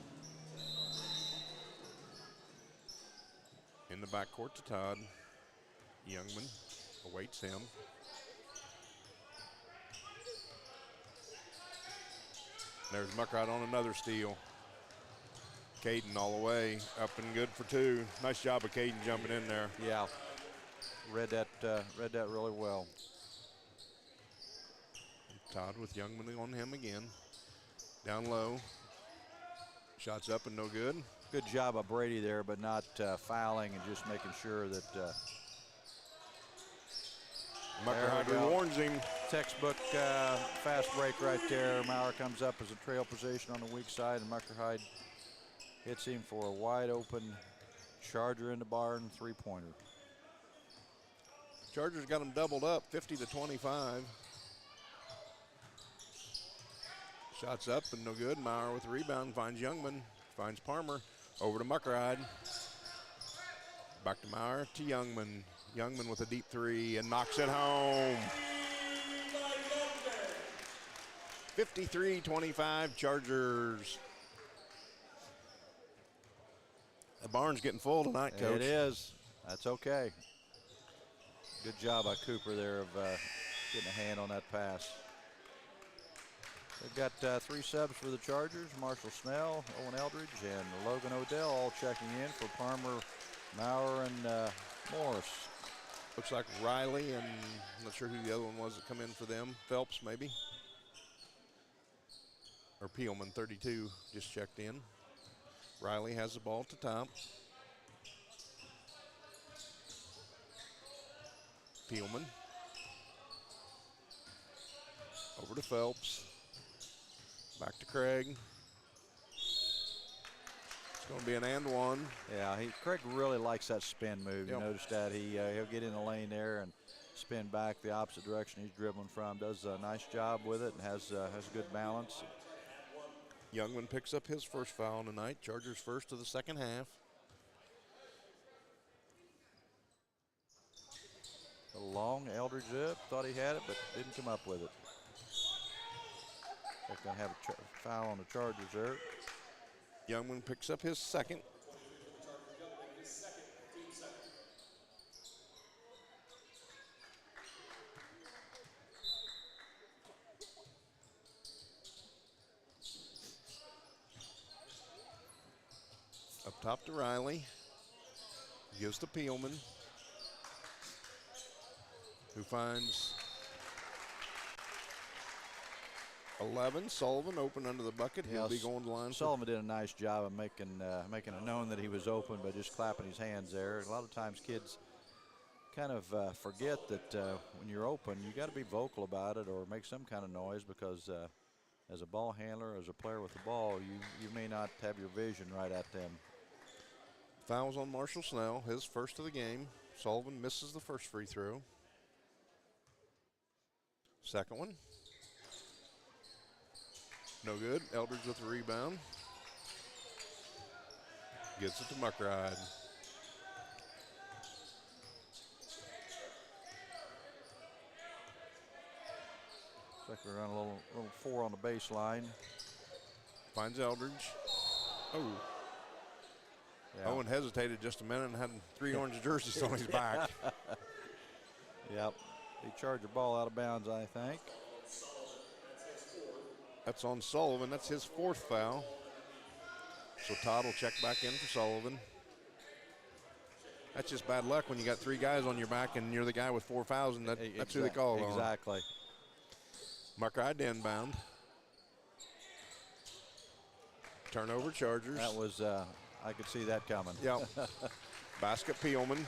In the backcourt to Todd. Youngman awaits him. There's Muckerhide on another steal. Caden all the way, up and good for 2. Nice job of Caden jumping in there. Yeah, read that really well. Todd with Youngman on him again. Down low. Shots up and no good. Good job of Brady there, but not fouling and just making sure that Muckerhide warns him. Textbook fast break right there. Maurer comes up as a trail position on the weak side, and Muckerhide hits him for a wide open Charger in the barn 3-pointer. Chargers got them doubled up, 50-25. Shots up and no good. Maurer with the rebound finds Youngman. Finds Palmer. Over to Muckride. Back to Maurer to Youngman. Youngman with a deep three and knocks it home. 53-25 Chargers. The barn's getting full tonight, Coach. It is. That's okay. Good job by Cooper there of getting a hand on that pass. They've got 3 subs for the Chargers. Marshall Snell, Owen Eldridge, and Logan Odell all checking in for Palmer, Maurer, and Morris. Looks like Riley, and I'm not sure who the other one was that come in for them. Phelps, maybe. Or Peelman, 32, just checked in. Riley has the ball to top. Peelman. Over to Phelps. Back to Craig. It's going to be an and one. Yeah, Craig really likes that spin move. Yep. You notice that he'll get in the lane there and spin back the opposite direction he's dribbling from. Does a nice job with it and has good balance. Youngman picks up his first foul tonight. Chargers first of the second half. A long Eldridge up, thought he had it, but didn't come up with it. They're going to have a foul on the Chargers there. Youngman picks up his second. Up top to Riley. Gives to Peelman, who finds 11. Sullivan open under the bucket. He'll be going to line. Sullivan did a nice job of making it known that he was open by just clapping his hands there. A lot of times kids kind of forget that when you're open, you got to be vocal about it or make some kind of noise because as a ball handler, as a player with the ball, you may not have your vision right at them. Fouls on Marshall Snell, his first of the game. Sullivan misses the first free throw. Second one. No good. Eldridge with the rebound. Gets it to Muckride. Looks like we're on a little 4 on the baseline. Finds Eldridge. Oh. Yeah. Owen hesitated just a minute and had 3 orange jerseys on his back. Yep. He charged the ball out of bounds, I think. That's on Sullivan. That's his 4th foul. So Todd will check back in for Sullivan. That's just bad luck when you got 3 guys on your back and you're the guy with 4 fouls, and that's who they call on. Exactly. Muckride inbound. Turnover Chargers. That was, I could see that coming. Yep. Basket Peelman.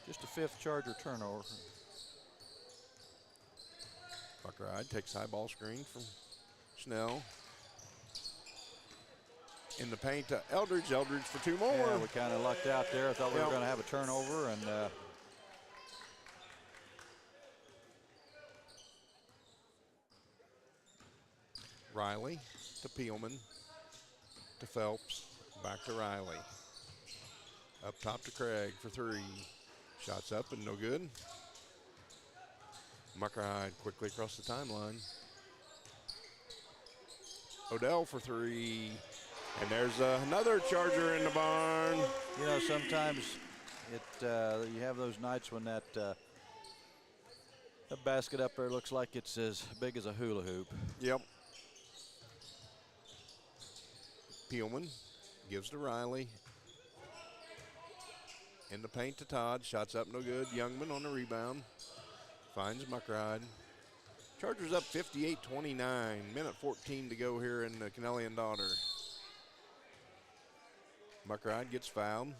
Just a 5th Charger turnover. Muckride takes high ball screen from Snell. In the paint to Eldridge. Eldridge for 2 more. Yeah, we kind of lucked out there. I thought we were going to have a turnover, and Riley to Peelman to Phelps. Back to Riley. Up top to Craig for 3. Shots up and no good. Muckride quickly across the timeline. Odell for 3. And there's another Charger in the barn. You know, sometimes you have those nights when that basket up there looks like it's as big as a hula hoop. Yep. Peelman gives to Riley. In the paint to Todd. Shots up, no good. Youngman on the rebound. Finds Muckride. Chargers up 58-29. Minute 14 to go here in the Kennelly and Daughter. Muckride gets fouled.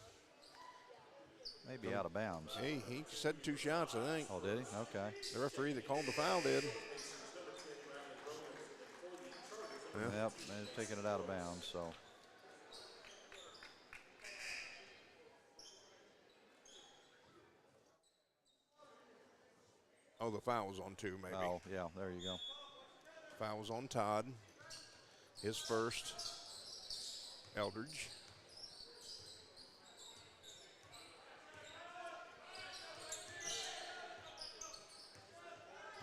Maybe out of bounds. Hey, he said 2 shots, I think. Oh, did he? Okay. The referee that called the foul did. Yeah. Yep, they're taking it out of bounds, so. Oh, the foul was on 2, maybe. Oh, yeah, there you go. Fouls on Todd. His first. Eldridge.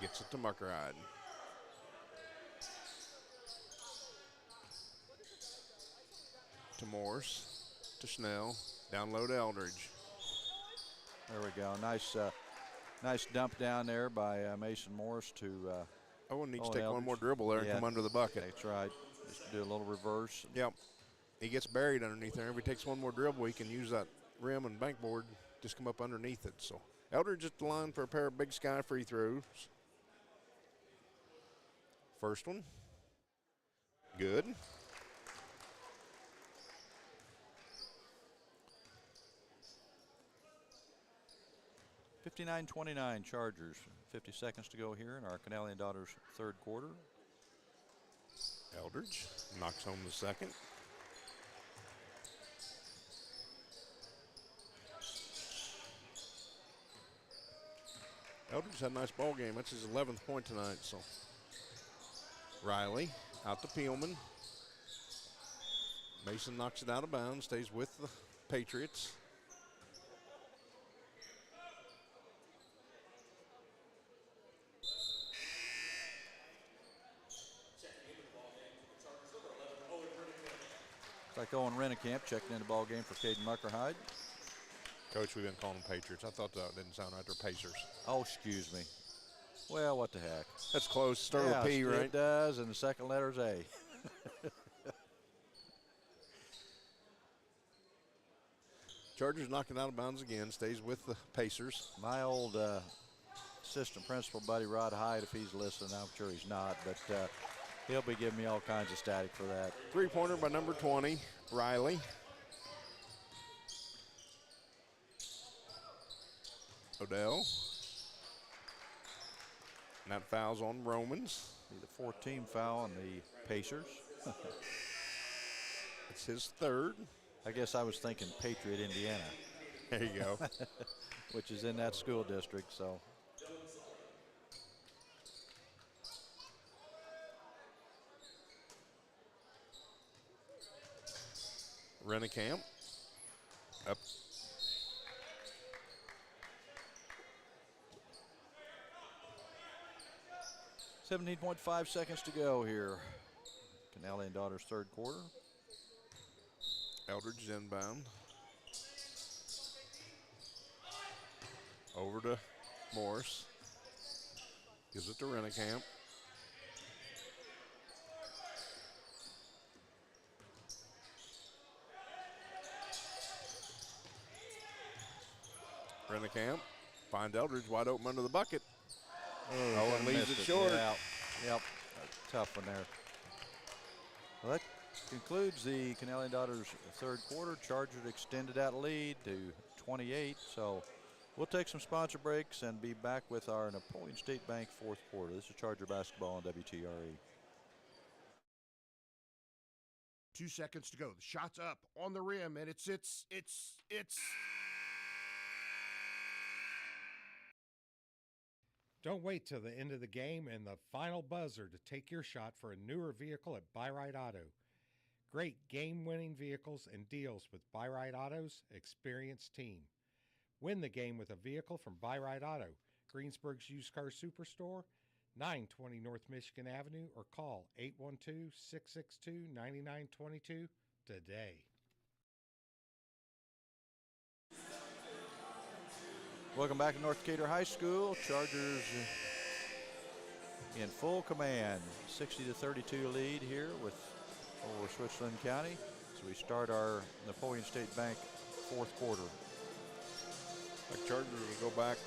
Gets it to Muckerhide. To Morse. To Schnell. Down low to Eldridge. There we go. Nice dump down there by Mason Morris to Owen needs Owen to take one Eldridge. more dribble there and come under the bucket. That's right. Just do a little reverse. Yep. He gets buried underneath there. If he takes one more dribble, he can use that rim and bankboard, just come up underneath it. So Eldridge at the line for a pair of Big Sky free throws. First one. Good. (59-29) Chargers. 50 seconds to go here in our Canali and Daughters third quarter. Eldridge knocks home the second. Eldridge had a nice ball game. That's his 11th point tonight. So Riley out to Peelman. Mason knocks it out of bounds, stays with the Patriots. Like Owen Rennekamp checking in the ball game for Caden Muckerhide. Coach, we've been calling them Patriots. I thought that didn't sound right. They're Pacers. Oh, excuse me. Well, what the heck? That's close. Start with P, right? It does, and the second letter's A. Chargers knocked it out of bounds again. Stays with the Pacers. My old assistant principal, buddy Rod Hyde, if he's listening, I'm sure he's not, but he'll be giving me all kinds of static for that. Three-pointer by number 20, Riley. Odell. And that foul's on Romans. The 14 foul on the Pacers. It's his third. I guess I was thinking Patriot, Indiana. There you go. Which is in that school district, so. Rennekamp up. .5 seconds to go here. Canali and Daughters third quarter. Eldridge inbound. Over to Morse. Gives it to Rennekamp. Rennekamp finds Eldridge wide open under the bucket. Oh, and leaves it short. Yep. Tough one there. Well, that concludes the Canali and Daughters third quarter. Chargers extended that lead to 28. So we'll take some sponsor breaks and be back with our Napoleon State Bank fourth quarter. This is Charger basketball on WTRE. 2 seconds to go. The shot's up on the rim, and it's. Don't wait till the end of the game and the final buzzer to take your shot for a newer vehicle at Buyride Auto. Great game-winning vehicles and deals with Buyride Auto's experienced team. Win the game with a vehicle from Buyride Auto, Greensburg's used car superstore, 920 North Michigan Avenue, or call 812-662-9922 today. Welcome back to North Decatur High School. Chargers in full command. 60-32 lead here over Switzerland County. So we start our Napoleon State Bank fourth quarter. The Chargers will go back.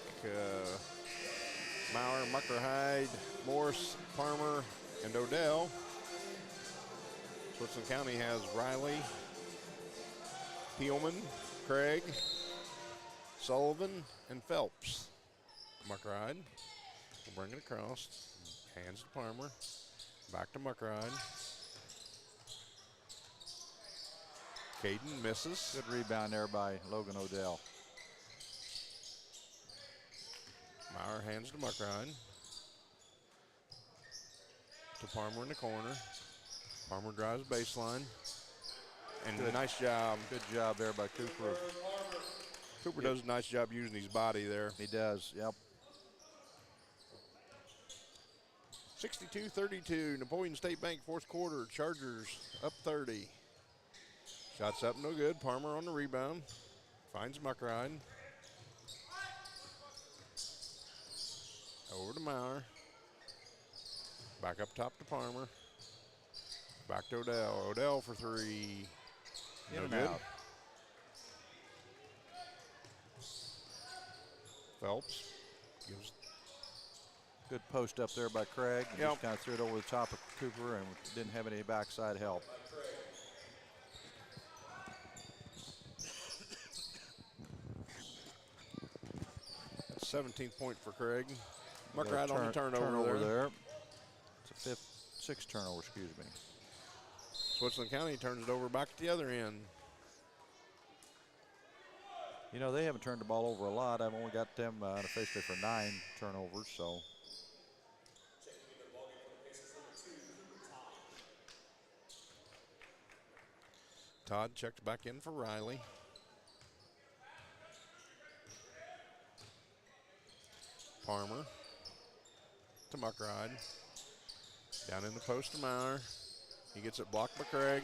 Maurer, Muckerhide, Morse, Farmer, and Odell. Switzerland County has Riley, Peelman, Craig, Sullivan, and Phelps. Muckerhide will bring it across. Hands to Farmer. Back to Muckerhide. Caden misses. Good rebound there by Logan Odell. Maurer hands to Muckerhide. to Palmer in the corner. Palmer drives baseline. And a nice job. Good job there by Cooper. Cooper does a nice job using his body there. He does, yep. 62-32, Napoleon State Bank fourth quarter. Chargers up 30. Shots up, no good. Palmer on the rebound. Finds Muckride. Over to Maurer. Back up top to Palmer. Back to Odell. Odell for three. No good. Out. Phelps gives. Good post up there by Craig. Yep. Just kind of threw it over the top of Cooper and didn't have any backside help. That's 17th point for Craig. Muckride on the turnover there. It's a sixth turnover, excuse me. Switzerland County turns it over back at the other end. You know, they haven't turned the ball over a lot. I've only got them officially for 9 turnovers, so. Todd checks back in for Riley. Palmer to Muckride. Down in the post to Maurer. He gets it blocked by Craig.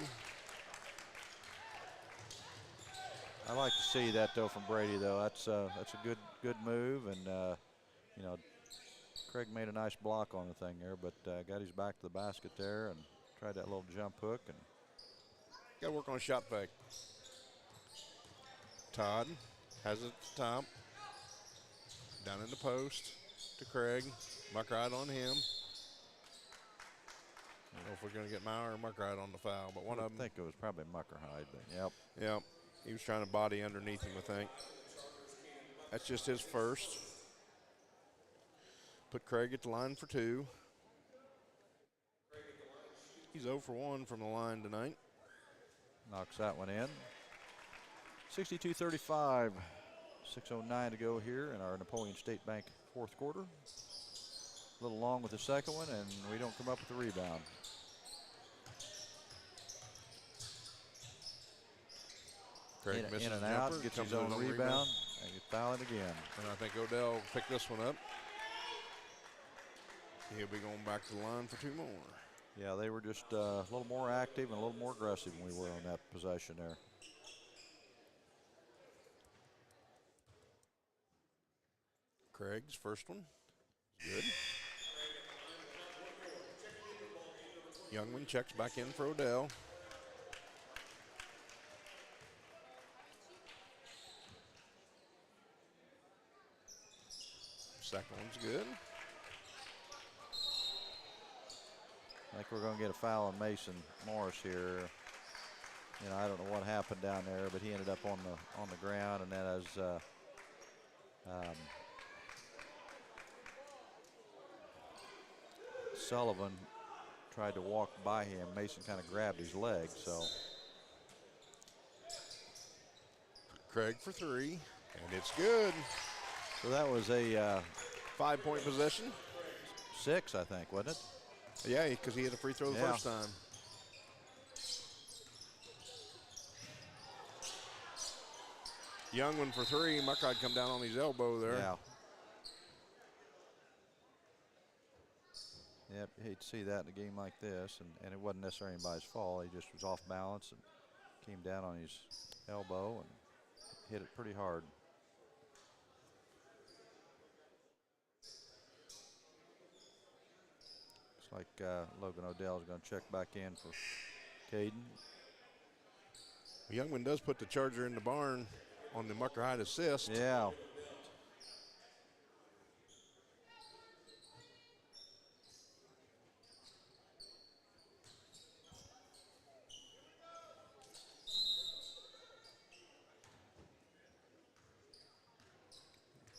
I like to see that though from Brady though. That's a good move, and you know, Craig made a nice block on the thing there, but got his back to the basket there and tried that little jump hook and got to work on a shot fake. Todd has it at the top. Down in the post to Craig. Muckride on him. I don't know if we're going to get Maurer or Muckride on the foul, but one of them. I think it was probably Muckerhide, but yep. Yep. He was trying to body underneath him, I think. That's just his first. Put Craig at the line for 2. He's 0 for 1 from the line tonight. Knocks that one in. 62-35. 6:09 to go here in our Napoleon State Bank fourth quarter. A little long with the second one, and we don't come up with the rebound. Craig misses in and the out, jumper, gets comes his own in on rebound, and you foul him again. And I think Odell picked this one up. He'll be going back to the line for 2 more. Yeah, they were just a little more active and a little more aggressive than we were on that possession there. Craig's first one. Good. Youngman checks back in for Odell. Second one's good. I think we're going to get a foul on Mason Morris here. You know, I don't know what happened down there, but he ended up on the ground, and then as Sullivan tried to walk by him, Mason kind of grabbed his leg. So Craig for 3, and it's good. So that was a 5-point possession. 6, I think, wasn't it? Yeah, because he hit a free throw the first time. Young one for 3. Muckride come down on his elbow there. Yeah. Yep, hate to see that in a game like this, and it wasn't necessarily anybody's fault. He just was off balance and came down on his elbow and hit it pretty hard. Looks like Logan Odell is going to check back in for Caden. Youngman does put the Charger in the barn on the Muckerhide assist. Yeah.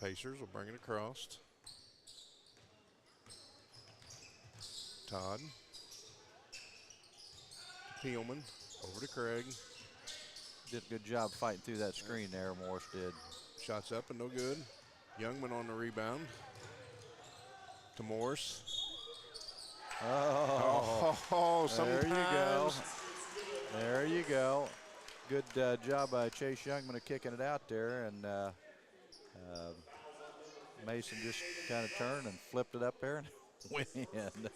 Pacers will bring it across. Todd. Peelman over to Craig. Did a good job fighting through that screen there, Morris did. Shots up and no good. Youngman on the rebound. To Morris. Oh, sometimes. there you go. There you go. Good job by Chase Youngman of kicking it out there, and Mason just kind of turned and flipped it up there and went in.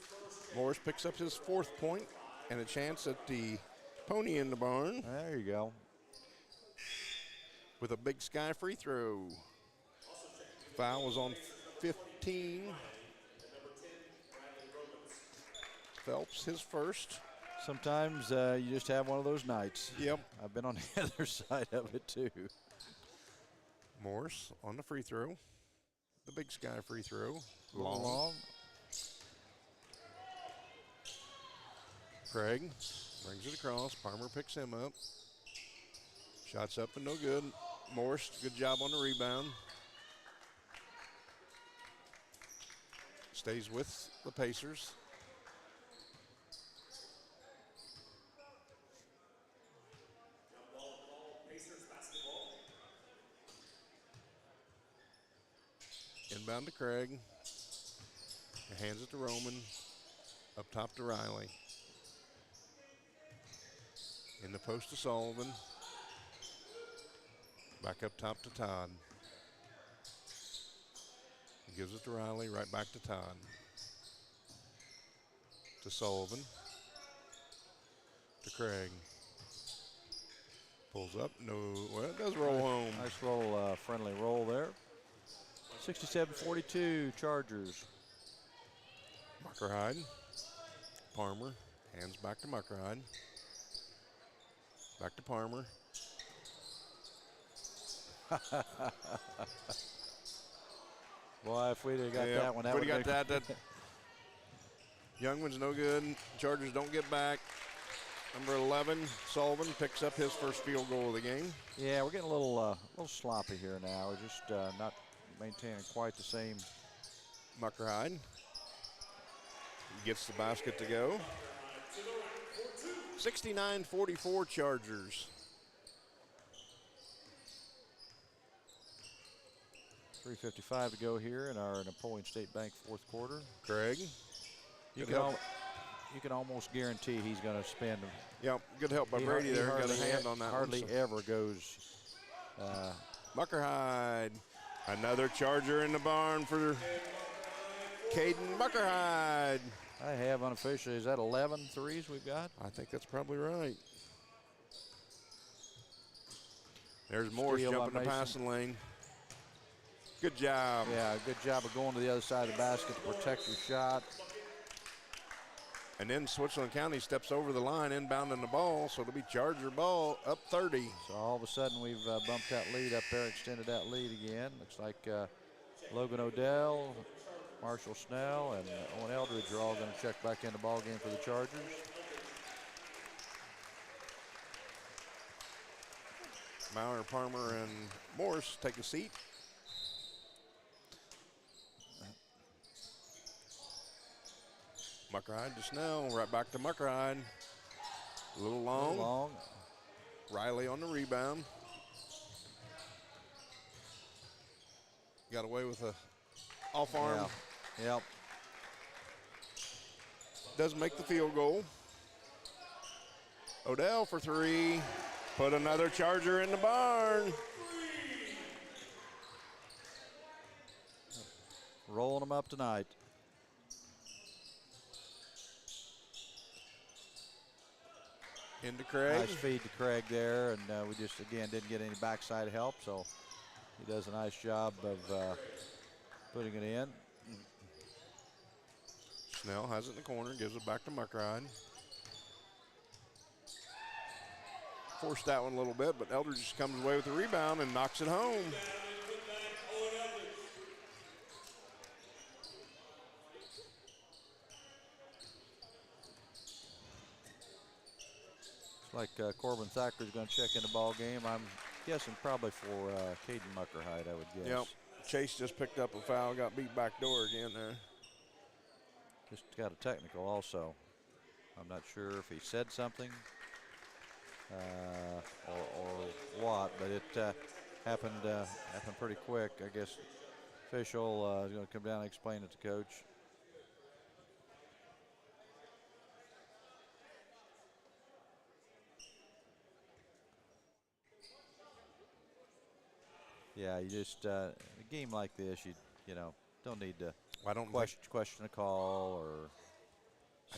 Morris picks up his 4th point and a chance at the pony in the barn. There you go. With a Big Sky free throw. Foul was on 15. Phelps, his first. Sometimes you just have one of those nights. Yep. I've been on the other side of it too. Morris on the free throw. The Big Sky free throw. Long. Craig brings it across. Palmer picks him up. Shots up and no good. Morris, good job on the rebound. Stays with the Pacers. Inbound to Craig. He hands it to Roman. Up top to Riley. In the post to Sullivan. Back up top to Todd. He gives it to Riley, right back to Todd. To Sullivan. To Craig. Pulls up, no, well, it does roll home. Nice little friendly roll there. 67-42 Chargers. Muckerhide. Palmer. Hands back to Muckerhide. Back to Palmer. Boy, if we'd have got that one, that would have got that. Youngman's no good. Chargers don't get back. Number 11, Sullivan, picks up his first field goal of the game. Yeah, we're getting a little sloppy here now. We're just not maintaining quite the same. Muckerhide gets the basket to go. 69-44 Chargers. 3:55 to go here in our Napoleon State Bank 4th quarter. Craig. You can almost guarantee he's going to spend. Yep, good help by Brady there. Got a hand on that hardly one. Ever goes. Muckerhide. Another Charger in the barn for Caden Muckerhide. I have unofficially, is that 11 threes we've got? I think that's probably right. There's Morris jumping the passing lane. Good job. Yeah, good job of going to the other side of the basket to protect your shot. And then Switzerland County steps over the line, inbounding the ball, so it'll be Charger ball up 30. So all of a sudden we've bumped that lead up there, extended that lead again. Looks like Logan Odell, Marshall Snell, and Owen Eldridge are all going to check back in the ball game for the Chargers. Maurer, Palmer, and Morris take a seat. Muckerhide to Snell, right back to Muckerhide. A little long. Riley on the rebound. Got away with a off arm. Yeah. Yep. Does make the field goal. Odell for 3. Put another Charger in the barn. Rolling them up tonight. Into Craig. Nice feed to Craig there, and we just, again, didn't get any backside help, so he does a nice job of putting it in. Snell has it in the corner, gives it back to Muckerhide. Forced that one a little bit, but Eldridge just comes away with the rebound and knocks it home. Like Corbin Thacker's going to check in the ball game. I'm guessing probably for Caden Muckerhide, I would guess. Yep. Chase just picked up a foul, got beat back door again there. Just got a technical also. I'm not sure if he said something or what, but it happened pretty quick. I guess official is going to come down and explain it to coach. Yeah, you just a game like this, you know, don't need to I don't question a call or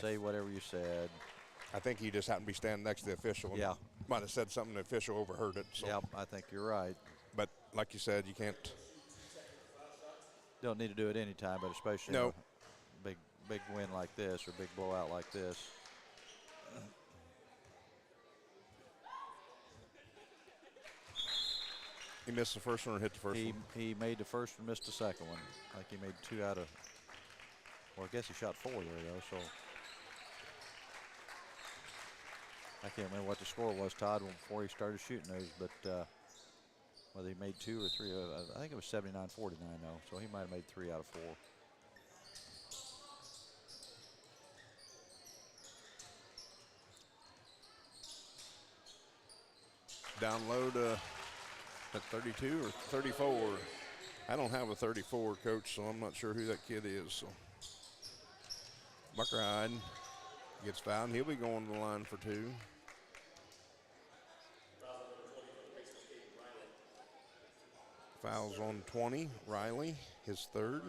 say whatever you said. I think he just happened to be standing next to the official. And Yeah. might have said something, the official overheard it. So. Yep, I think you're right. But like you said, you can't. Don't need to do it anytime, but especially No. in a big win like this or big blowout like this. He missed the first one or hit the first one? He made the first one, missed the second one. I think he made 2 out of, well, I guess he shot 4 there, though, so. I can't remember what the score was, Todd, before he started shooting those, but whether he made 2 or 3, I think it was 79-49, though, so he might have made 3 out of 4. Down low to at 32 or 34. I don't have a 34, Coach, so I'm not sure who that kid is. So Muckerhide gets fouled. He'll be going to the line for 2. Fouls on 20. Riley, his 3rd.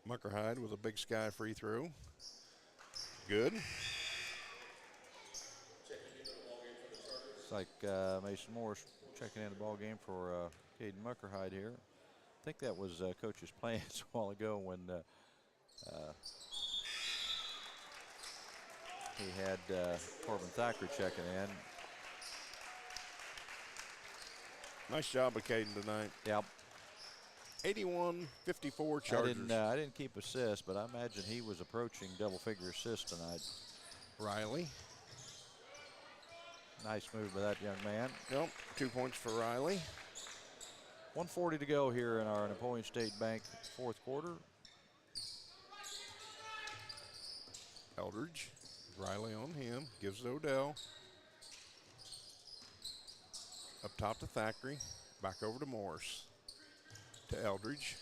Muckerhide with a Big Sky free throw. Good. It's like Mason Morris checking in the ball game for Caden Muckerhide here. I think that was Coach's plans a while ago when he had Corbin Thacker checking in. Nice job of Caden tonight. Yep. 81-54 Chargers. I didn't keep assists, but I imagine he was approaching double-figure assists tonight. Riley. Nice move by that young man. Yep, 2 points for Riley. 1:40 to go here in our Napoleon State Bank 4th quarter. Eldridge. Riley on him. Gives to Odell. Up top to Thackeray. Back over to Morris. To Eldridge.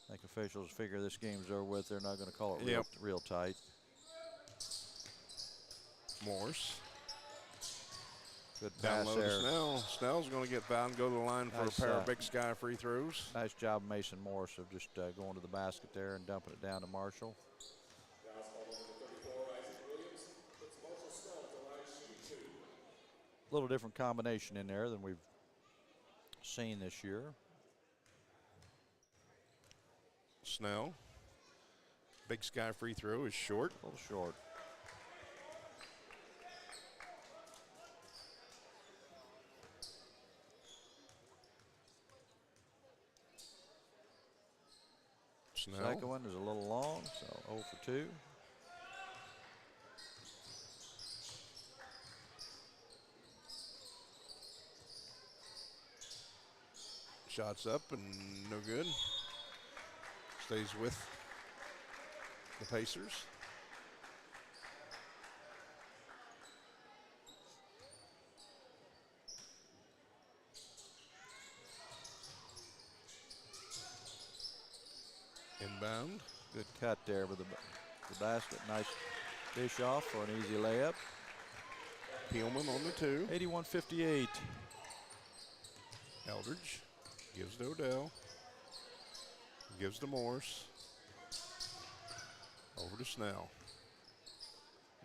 I think officials figure this game's over with. They're not going to call it real tight. Morse. Good Down pass low there. to Snell. Snell's going to get fouled and go to the line for Nice, a pair of Big Sky free throws. Nice job, Mason Morris, of just going to the basket there and dumping it down to Marshall. A little different combination in there than we've seen this year. Snell. Big Sky free throw is short. A little short. Snell. Second one is a little long, so 0 for 2. Shots up and no good. Stays with the Pacers. Inbound. Good cut there with the basket. Nice dish off for an easy layup. Peelman on the 2. 81-58. Eldridge gives to Odell. Gives to Morse. Over to Snell.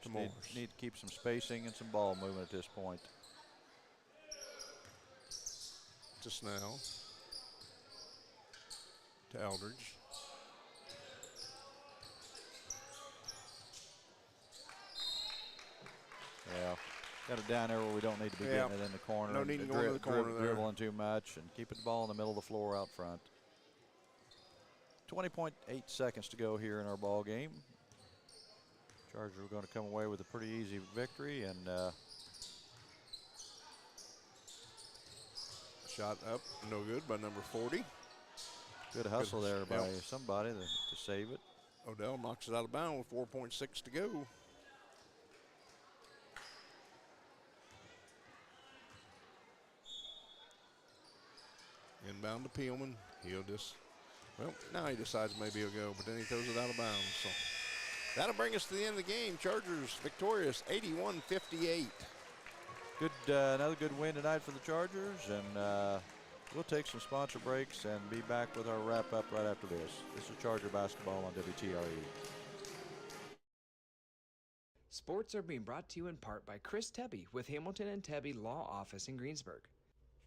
To Morse. Need to keep some spacing and some ball movement at this point. To Snell. To Eldridge. Yeah. Got it down there where we don't need to be getting it in the corner. No need to go in the corner there. Dribbling too much and keeping the ball in the middle of the floor out front. 20.8 seconds to go here in our ball game. Chargers are going to come away with a pretty easy victory, and shot up, no good by number 40. Good hustle there by somebody to save it. Odell knocks it out of bounds with 4.6 to go. Inbound to Peelman. He'll just, well, now he decides maybe he'll go, but then he throws it out of bounds. So that'll bring us to the end of the game. Chargers victorious 81-58. Good, another good win tonight for the Chargers, and we'll take some sponsor breaks and be back with our wrap-up right after this. This is Charger Basketball on WTRE. Sports are being brought to you in part by Chris Tebby with Hamilton and Tebby Law Office in Greensburg.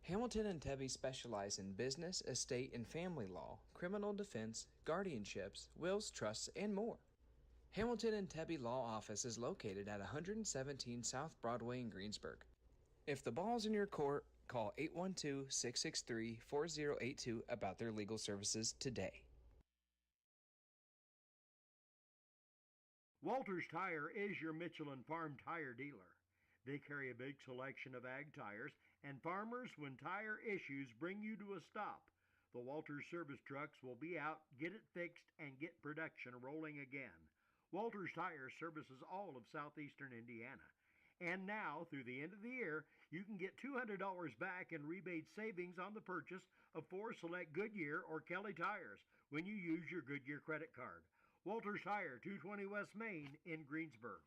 Hamilton and Tebby specialize in business, estate, and family law, criminal defense, guardianships, wills, trusts, and more. Hamilton and Tebby Law Office is located at 117 South Broadway in Greensburg. If the ball's in your court, call 812-663-4082 about their legal services today. Walters Tire is your Michelin Farm tire dealer. They carry a big selection of ag tires, and farmers, when tire issues bring you to a stop, the Walters service trucks will be out, get it fixed, and get production rolling again. Walters Tire services all of southeastern Indiana. And now, through the end of the year, you can get $200 back in rebate savings on the purchase of 4 select Goodyear or Kelly tires when you use your Goodyear credit card. Walters Tire, 220 West Main in Greensburg.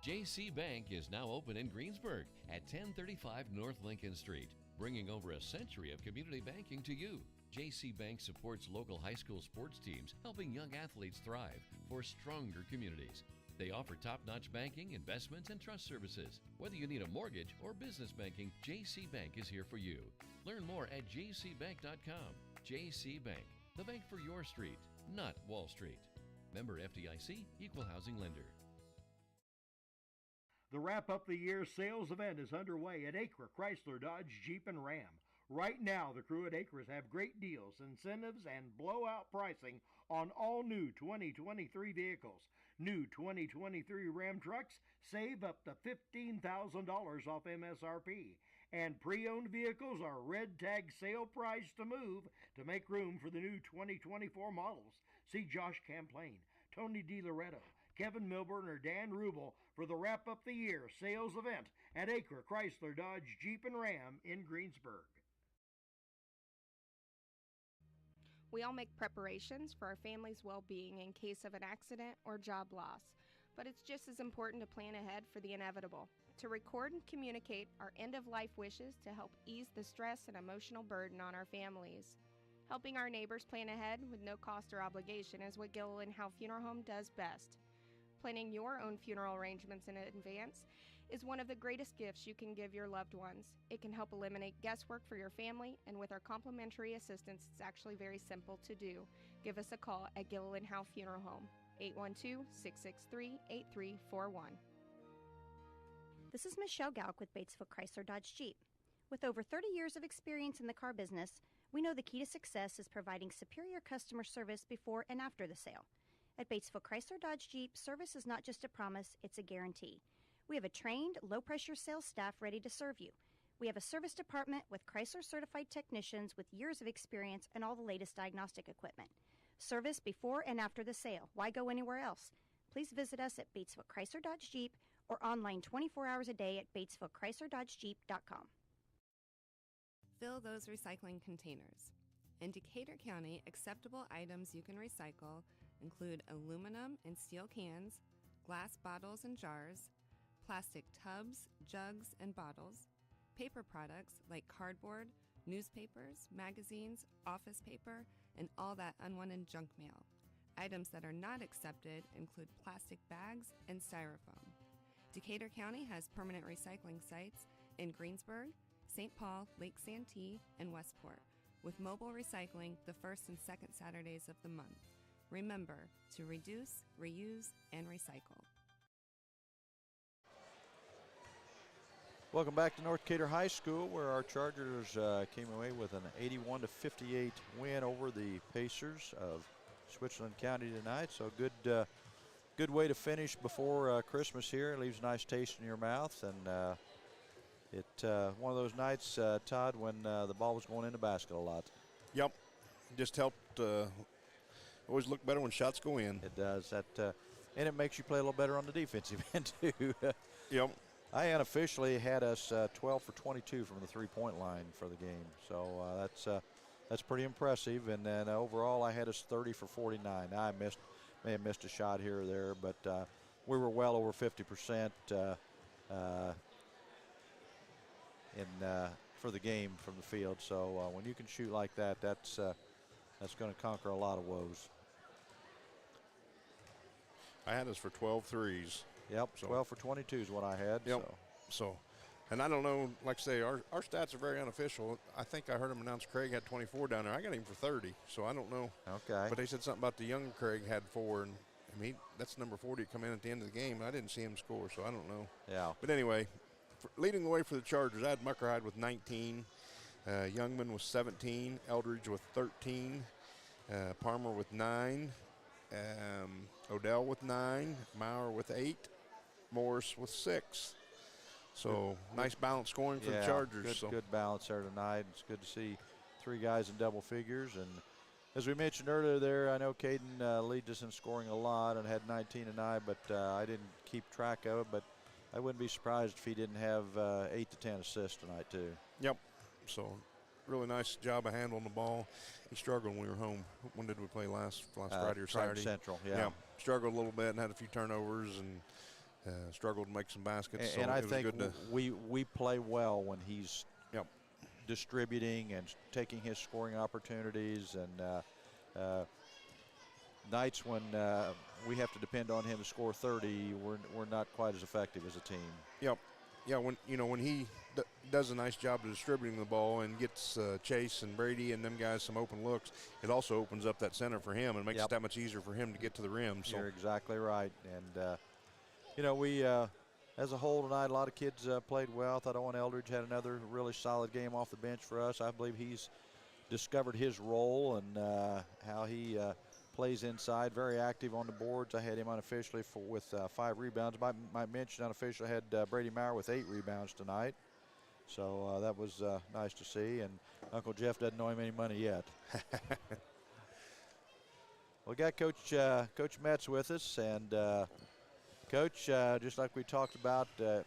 JC Bank is now open in Greensburg at 1035 North Lincoln Street, bringing over a century of community banking to you. JC Bank supports local high school sports teams, helping young athletes thrive for stronger communities. They offer top-notch banking, investments, and trust services. Whether you need a mortgage or business banking, JC Bank is here for you. Learn more at jcbank.com. JC Bank, the bank for your street, not Wall Street. Member FDIC, Equal Housing Lender. The wrap-up the year sales event is underway at Acre Chrysler Dodge Jeep and Ram. Right now, the crew at Acres have great deals, incentives, and blowout pricing on all new 2023 vehicles. New 2023 Ram trucks save up to $15,000 off MSRP. And pre-owned vehicles are red tag sale price to move to make room for the new 2024 models. See Josh Camplain, Tony DiLoretto, Kevin Milburn, or Dan Rubel for the wrap-up the year sales event at Acre Chrysler Dodge Jeep and Ram in Greensburg. We all make preparations for our family's well-being in case of an accident or job loss, but it's just as important to plan ahead for the inevitable, to record and communicate our end-of-life wishes to help ease the stress and emotional burden on our families. Helping our neighbors plan ahead with no cost or obligation is what Gilliland Howe Funeral Home does best. Planning your own funeral arrangements in advance is one of the greatest gifts you can give your loved ones. It can help eliminate guesswork for your family, and with our complimentary assistance, it's actually very simple to do. Give us a call at Gilliland Howe Funeral Home, 812-663-8341. This is Michelle Gauk with Batesville Chrysler Dodge Jeep. With over 30 years of experience in the car business, we know the key to success is providing superior customer service before and after the sale. At Batesville Chrysler Dodge Jeep, service is not just a promise, it's a guarantee. We have a trained, low-pressure sales staff ready to serve you. We have a service department with Chrysler-certified technicians with years of experience and all the latest diagnostic equipment. Service before and after the sale. Why go anywhere else? Please visit us at Batesville Chrysler Dodge Jeep or online 24 hours a day at BatesvilleChryslerDodgeJeep.com. Fill those recycling containers. In Decatur County, acceptable items you can recycle include aluminum and steel cans, glass bottles and jars, plastic tubs, jugs, and bottles, paper products like cardboard, newspapers, magazines, office paper, and all that unwanted junk mail. Items that are not accepted include plastic bags and styrofoam. Decatur County has permanent recycling sites in Greensburg, St. Paul, Lake Santee, and Westport, with mobile recycling the first and second Saturdays of the month. Remember to reduce, reuse, and recycle. Welcome back to North Decatur High School, where our Chargers came away with an 81-58 win over the Pacers of Switzerland County tonight. So good way to finish before Christmas here. It leaves a nice taste in your mouth, and one of those nights, Todd, when the ball was going in the basket a lot. Yep, just helped. Always look better when shots go in. It does. And it makes you play a little better on the defensive end too. Yep. I unofficially had us 12 for 22 from the three-point line for the game. So that's pretty impressive. And then overall, I had us 30 for 49. Now I may have missed a shot here or there, but we were well over 50% for the game from the field. So when you can shoot like that, that's going to conquer a lot of woes. I had us for 12 threes. Yep, so 12 for 22 is what I had. Yep. So, and I don't know, like I say, our stats are very unofficial. I think I heard him announce Craig had 24 down there. I got him for 30, so I don't know. Okay. But they said something about the young Craig had 4, and I mean, that's number 40 come in at the end of the game. I didn't see him score, so I don't know. Yeah. But anyway, leading the way for the Chargers, I had Muckerhide with 19, Youngman with 17, Eldridge with 13, Palmer with 9, Odell with 9, Maurer with 8, Morris with 6. So nice balance scoring for the Chargers. Good balance there tonight. It's good to see 3 guys in double figures. And as we mentioned earlier there, I know Caden leads us in scoring a lot and had 19 tonight, but I didn't keep track of it. But I wouldn't be surprised if he didn't have 8 to 10 assists tonight too. Yep. So really nice job of handling the ball. He struggled when we were home. When did we play last Friday or Saturday? Central, yeah. Struggled a little bit and had a few turnovers and struggled to make some baskets. And so I think we play well when he's yep. distributing and taking his scoring opportunities. And nights when we have to depend on him to score 30, we're not quite as effective as a team. Yep. Yeah, when he does a nice job of distributing the ball and gets Chase and Brady and them guys some open looks, it also opens up that center for him and makes it that much easier for him to get to the rim. So you're exactly right. And we as a whole tonight, a lot of kids played well. I thought Owen Eldridge had another really solid game off the bench for us. I believe he's discovered his role and how he plays inside, very active on the boards. I had him unofficially with 5 rebounds. Might mention unofficially I had Brady Maurer with 8 rebounds tonight. So that was nice to see. And Uncle Jeff doesn't owe him any money yet. We got Coach Metz with us, and Coach, just like we talked about,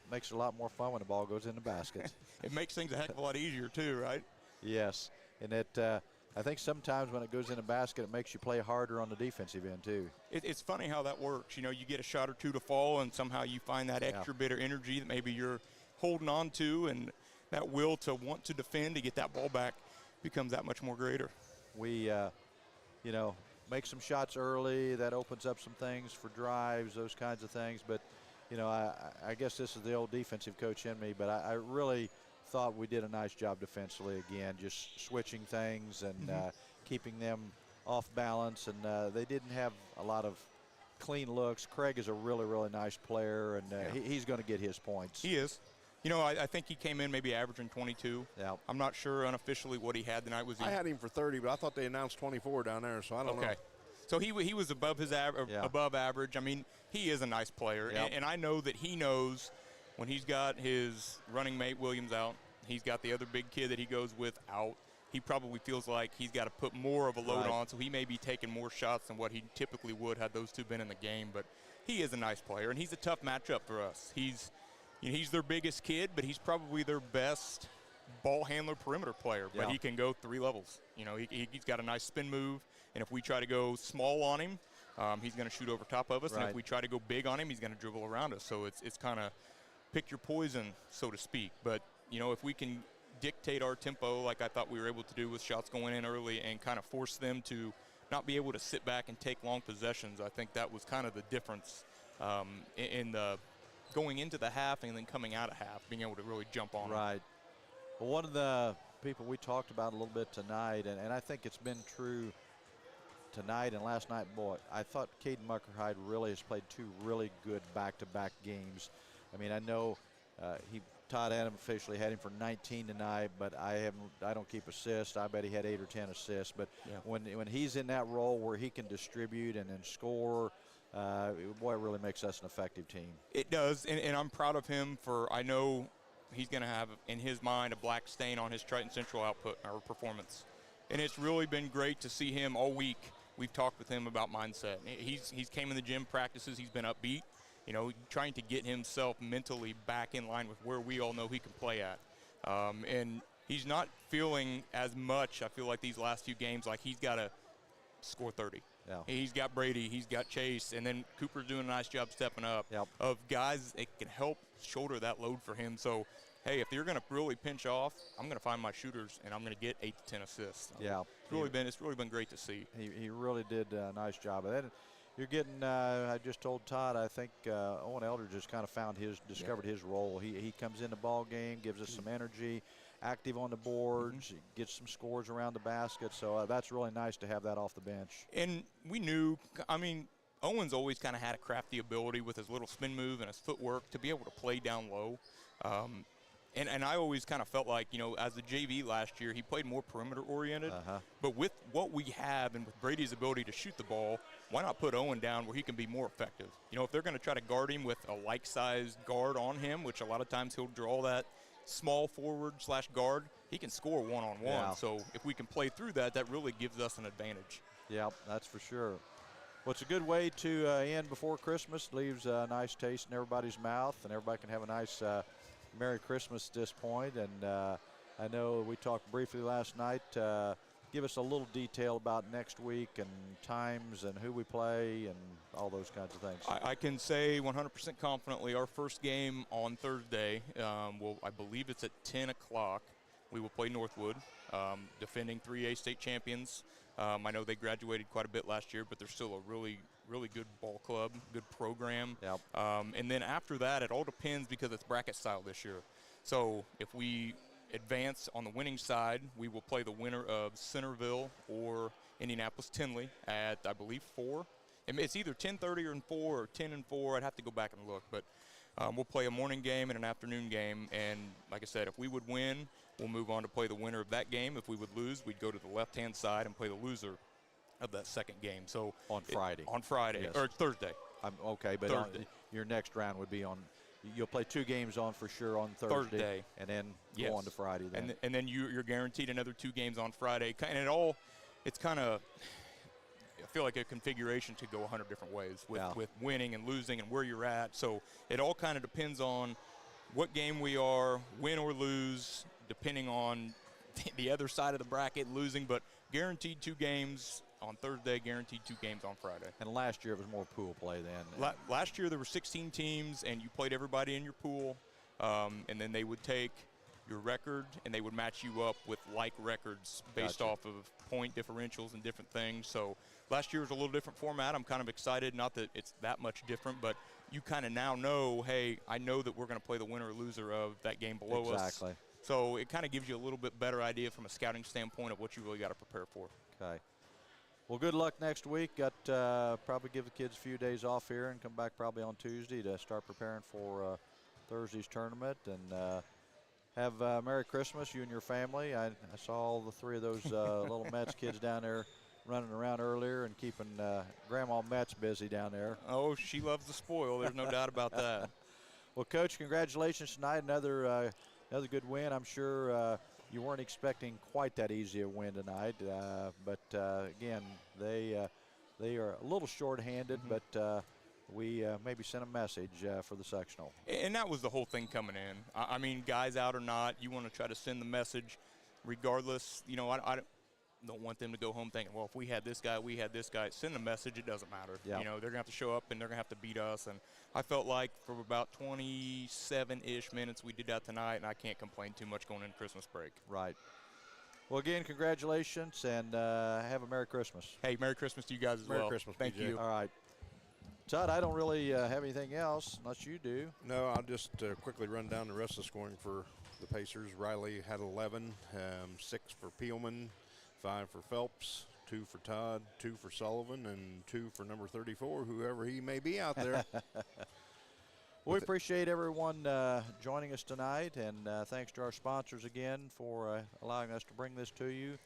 makes it a lot more fun when the ball goes in the basket. It makes things a heck of a lot easier too, right? Yes, and I think sometimes when it goes in the basket, it makes you play harder on the defensive end too. It's funny how that works. You get a shot or two to fall, and somehow you find that extra bit of energy that maybe you're holding on to, and that will to want to defend to get that ball back becomes that much more greater. We, make some shots early. That opens up some things for drives, those kinds of things. But, I guess this is the old defensive coach in me, but I really thought we did a nice job defensively again, just switching things and keeping them off balance. And they didn't have a lot of clean looks. Craig is a really, really nice player, and he's going to get his points. He is. I think he came in maybe averaging 22. Yeah. I'm not sure unofficially what he had tonight. I had him for 30, but I thought they announced 24 down there, so I don't know. Okay. So he was above his above average. I mean, he is a nice player, and I know that he knows when he's got his running mate Williams out, he's got the other big kid that he goes with out. He probably feels like he's got to put more of a load on, so he may be taking more shots than what he typically would had those two been in the game. But he is a nice player, and he's a tough matchup for us. He's their biggest kid, but he's probably their best ball handler perimeter player. But he can go 3 levels. He's got a nice spin move, and if we try to go small on him, he's going to shoot over top of us. And if we try to go big on him, he's going to dribble around us. So it's kind of pick your poison, so to speak. But, if we can dictate our tempo like I thought we were able to do with shots going in early and kind of force them to not be able to sit back and take long possessions, I think that was kind of the difference in the going into the half and then coming out of half, being able to really jump on Right. Well, one of the people we talked about a little bit tonight, and I think it's been true tonight and last night, boy, I thought Caden Muckerhide really has played 2 really good back-to-back games. I mean, I know Todd Adam officially had him for 19 tonight, but I don't keep assists. I bet he had 8 or 10 assists. But when he's in that role where he can distribute and then score, boy, it really makes us an effective team. It does, and I'm proud of him for, I know he's going to have, in his mind, a black stain on his Triton Central output or performance. And it's really been great to see him all week. We've talked with him about mindset. He's came in the gym practices. He's been upbeat. trying to get himself mentally back in line with where we all know he can play at. And he's not feeling as much, I feel like, these last few games, like he's got to score 30. Yeah. He's got Brady, he's got Chase, and then Cooper's doing a nice job stepping up of guys that can help shoulder that load for him. So, hey, if you're going to really pinch off, I'm going to find my shooters, and I'm going to get 8 to 10 assists. Yeah. It's really been great to see. He really did a nice job of that. You're getting, I just told Todd, I think Owen Eldridge just kind of discovered his role. He comes in the ball game, gives us some energy, active on the boards, gets some scores around the basket. So that's really nice to have that off the bench. And we knew, Owen's always kind of had a crafty ability with his little spin move and his footwork to be able to play down low. And I always kind of felt like, as the JV last year, he played more perimeter-oriented. But with what we have and with Brady's ability to shoot the ball, why not put Owen down where he can be more effective? If they're going to try to guard him with a like-sized guard on him, which a lot of times he'll draw that small forward/guard, he can score one-on-one. Yeah. So if we can play through that, that really gives us an advantage. Yeah, that's for sure. Well, it's a good way to end before Christmas. Leaves a nice taste in everybody's mouth, and everybody can have a nice Merry Christmas at this point. And I know we talked briefly last night. Give us a little detail about next week and times and who we play and all those kinds of things. I can say 100% confidently our first game on Thursday, I believe it's at 10 o'clock. We will play Northwood, defending 3A state champions. I know they graduated quite a bit last year, but they're still a really, really good ball club, good program. Yep. And then after that, it all depends because it's bracket style this year. So if we advance on the winning side, we will play the winner of Centerville or Indianapolis-Tinley at, I believe, 4. It's either 10:30 or 4 or 10 and 4. I'd have to go back and look. But we'll play a morning game and an afternoon game. And like I said, if we would win, we'll move on to play the winner of that game. If we would lose, we'd go to the left-hand side and play the loser of that second game. So on Friday. Yes. Or Thursday. Okay, but your next round would be on. You'll play 2 games on for sure on Thursday. And then go on to Friday. Then. And then you're guaranteed another 2 games on Friday. And it's kind of, I feel like a configuration to go 100 different ways with winning and losing and where you're at. So it all kind of depends on what game we are, win or lose, depending on the other side of the bracket losing. But guaranteed 2 games on Thursday, guaranteed 2 games on Friday. And last year it was more pool play then. Last year there were 16 teams, and you played everybody in your pool, and then they would take your record and they would match you up with like records based off of point differentials and different things. So last year was a little different format. I'm kind of excited, not that it's that much different, but you kind of now know, hey, I know that we're going to play the winner or loser of that game below us. Exactly. So it kind of gives you a little bit better idea from a scouting standpoint of what you really got to prepare for. Okay. Well, good luck next week. Got probably give the kids a few days off here and come back probably on Tuesday to start preparing for Thursday's tournament. And have Merry Christmas, you and your family. I saw all the 3 of those little Mets kids down there running around earlier and keeping Grandma Metz busy down there. Oh, she loves the spoil. There's no doubt about that. Well, Coach, congratulations tonight. Another good win. I'm sure you weren't expecting quite that easy a win tonight, but again, they are a little short-handed, but we maybe sent a message for the sectional. And that was the whole thing coming in. I mean, guys out or not, you want to try to send the message regardless. I don't want them to go home thinking, well, if we had this guy, we had this guy. Send a message. It doesn't matter. Yep. They're going to have to show up, and they're going to have to beat us. And I felt like for about 27-ish minutes we did that tonight, and I can't complain too much going into Christmas break. Right. Well, again, congratulations, and have a Merry Christmas. Hey, Merry Christmas to you guys as well. Merry Christmas, Thank PJ. you. All right. Todd, I don't really have anything else unless you do. No, I'll just quickly run down the rest of the scoring for the Pacers. Riley had 11, 6 for Peelman, 5 for Phelps, 2 for Todd, 2 for Sullivan, and 2 for number 34, whoever he may be out there. We appreciate everyone joining us tonight, and thanks to our sponsors again for allowing us to bring this to you.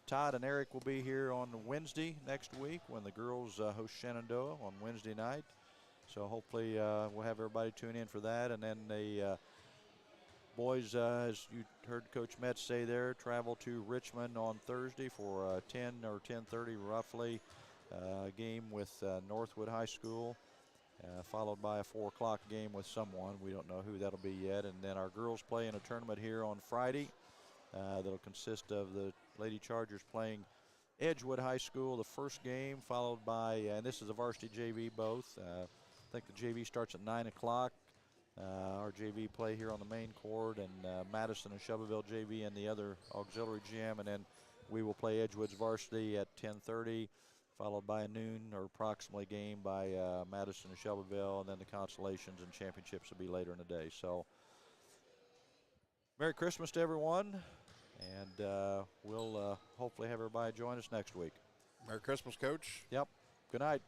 Todd and Eric will be here on Wednesday next week when the girls host Shenandoah on Wednesday night. So hopefully we'll have everybody tune in for that. And then the boys, as you heard Coach Metz say there, travel to Richmond on Thursday for 10 or 10:30 roughly game with Northwood High School. followed by a 4 o'clock game with someone. We don't know who that'll be yet. And then our girls play in a tournament here on Friday that'll consist of the Lady Chargers playing Edgewood High School, the first game, followed by, and this is a varsity JV both. I think the JV starts at 9 o'clock. Our JV play here on the main court, and Madison and Shelbyville JV in the other auxiliary gym, and then we will play Edgewood's varsity at 10:30, followed by a noon or approximately game by Madison and Shelbyville, and then the consolations and championships will be later in the day. So Merry Christmas to everyone, and we'll hopefully have everybody join us next week. Merry Christmas, Coach. Yep. Good night.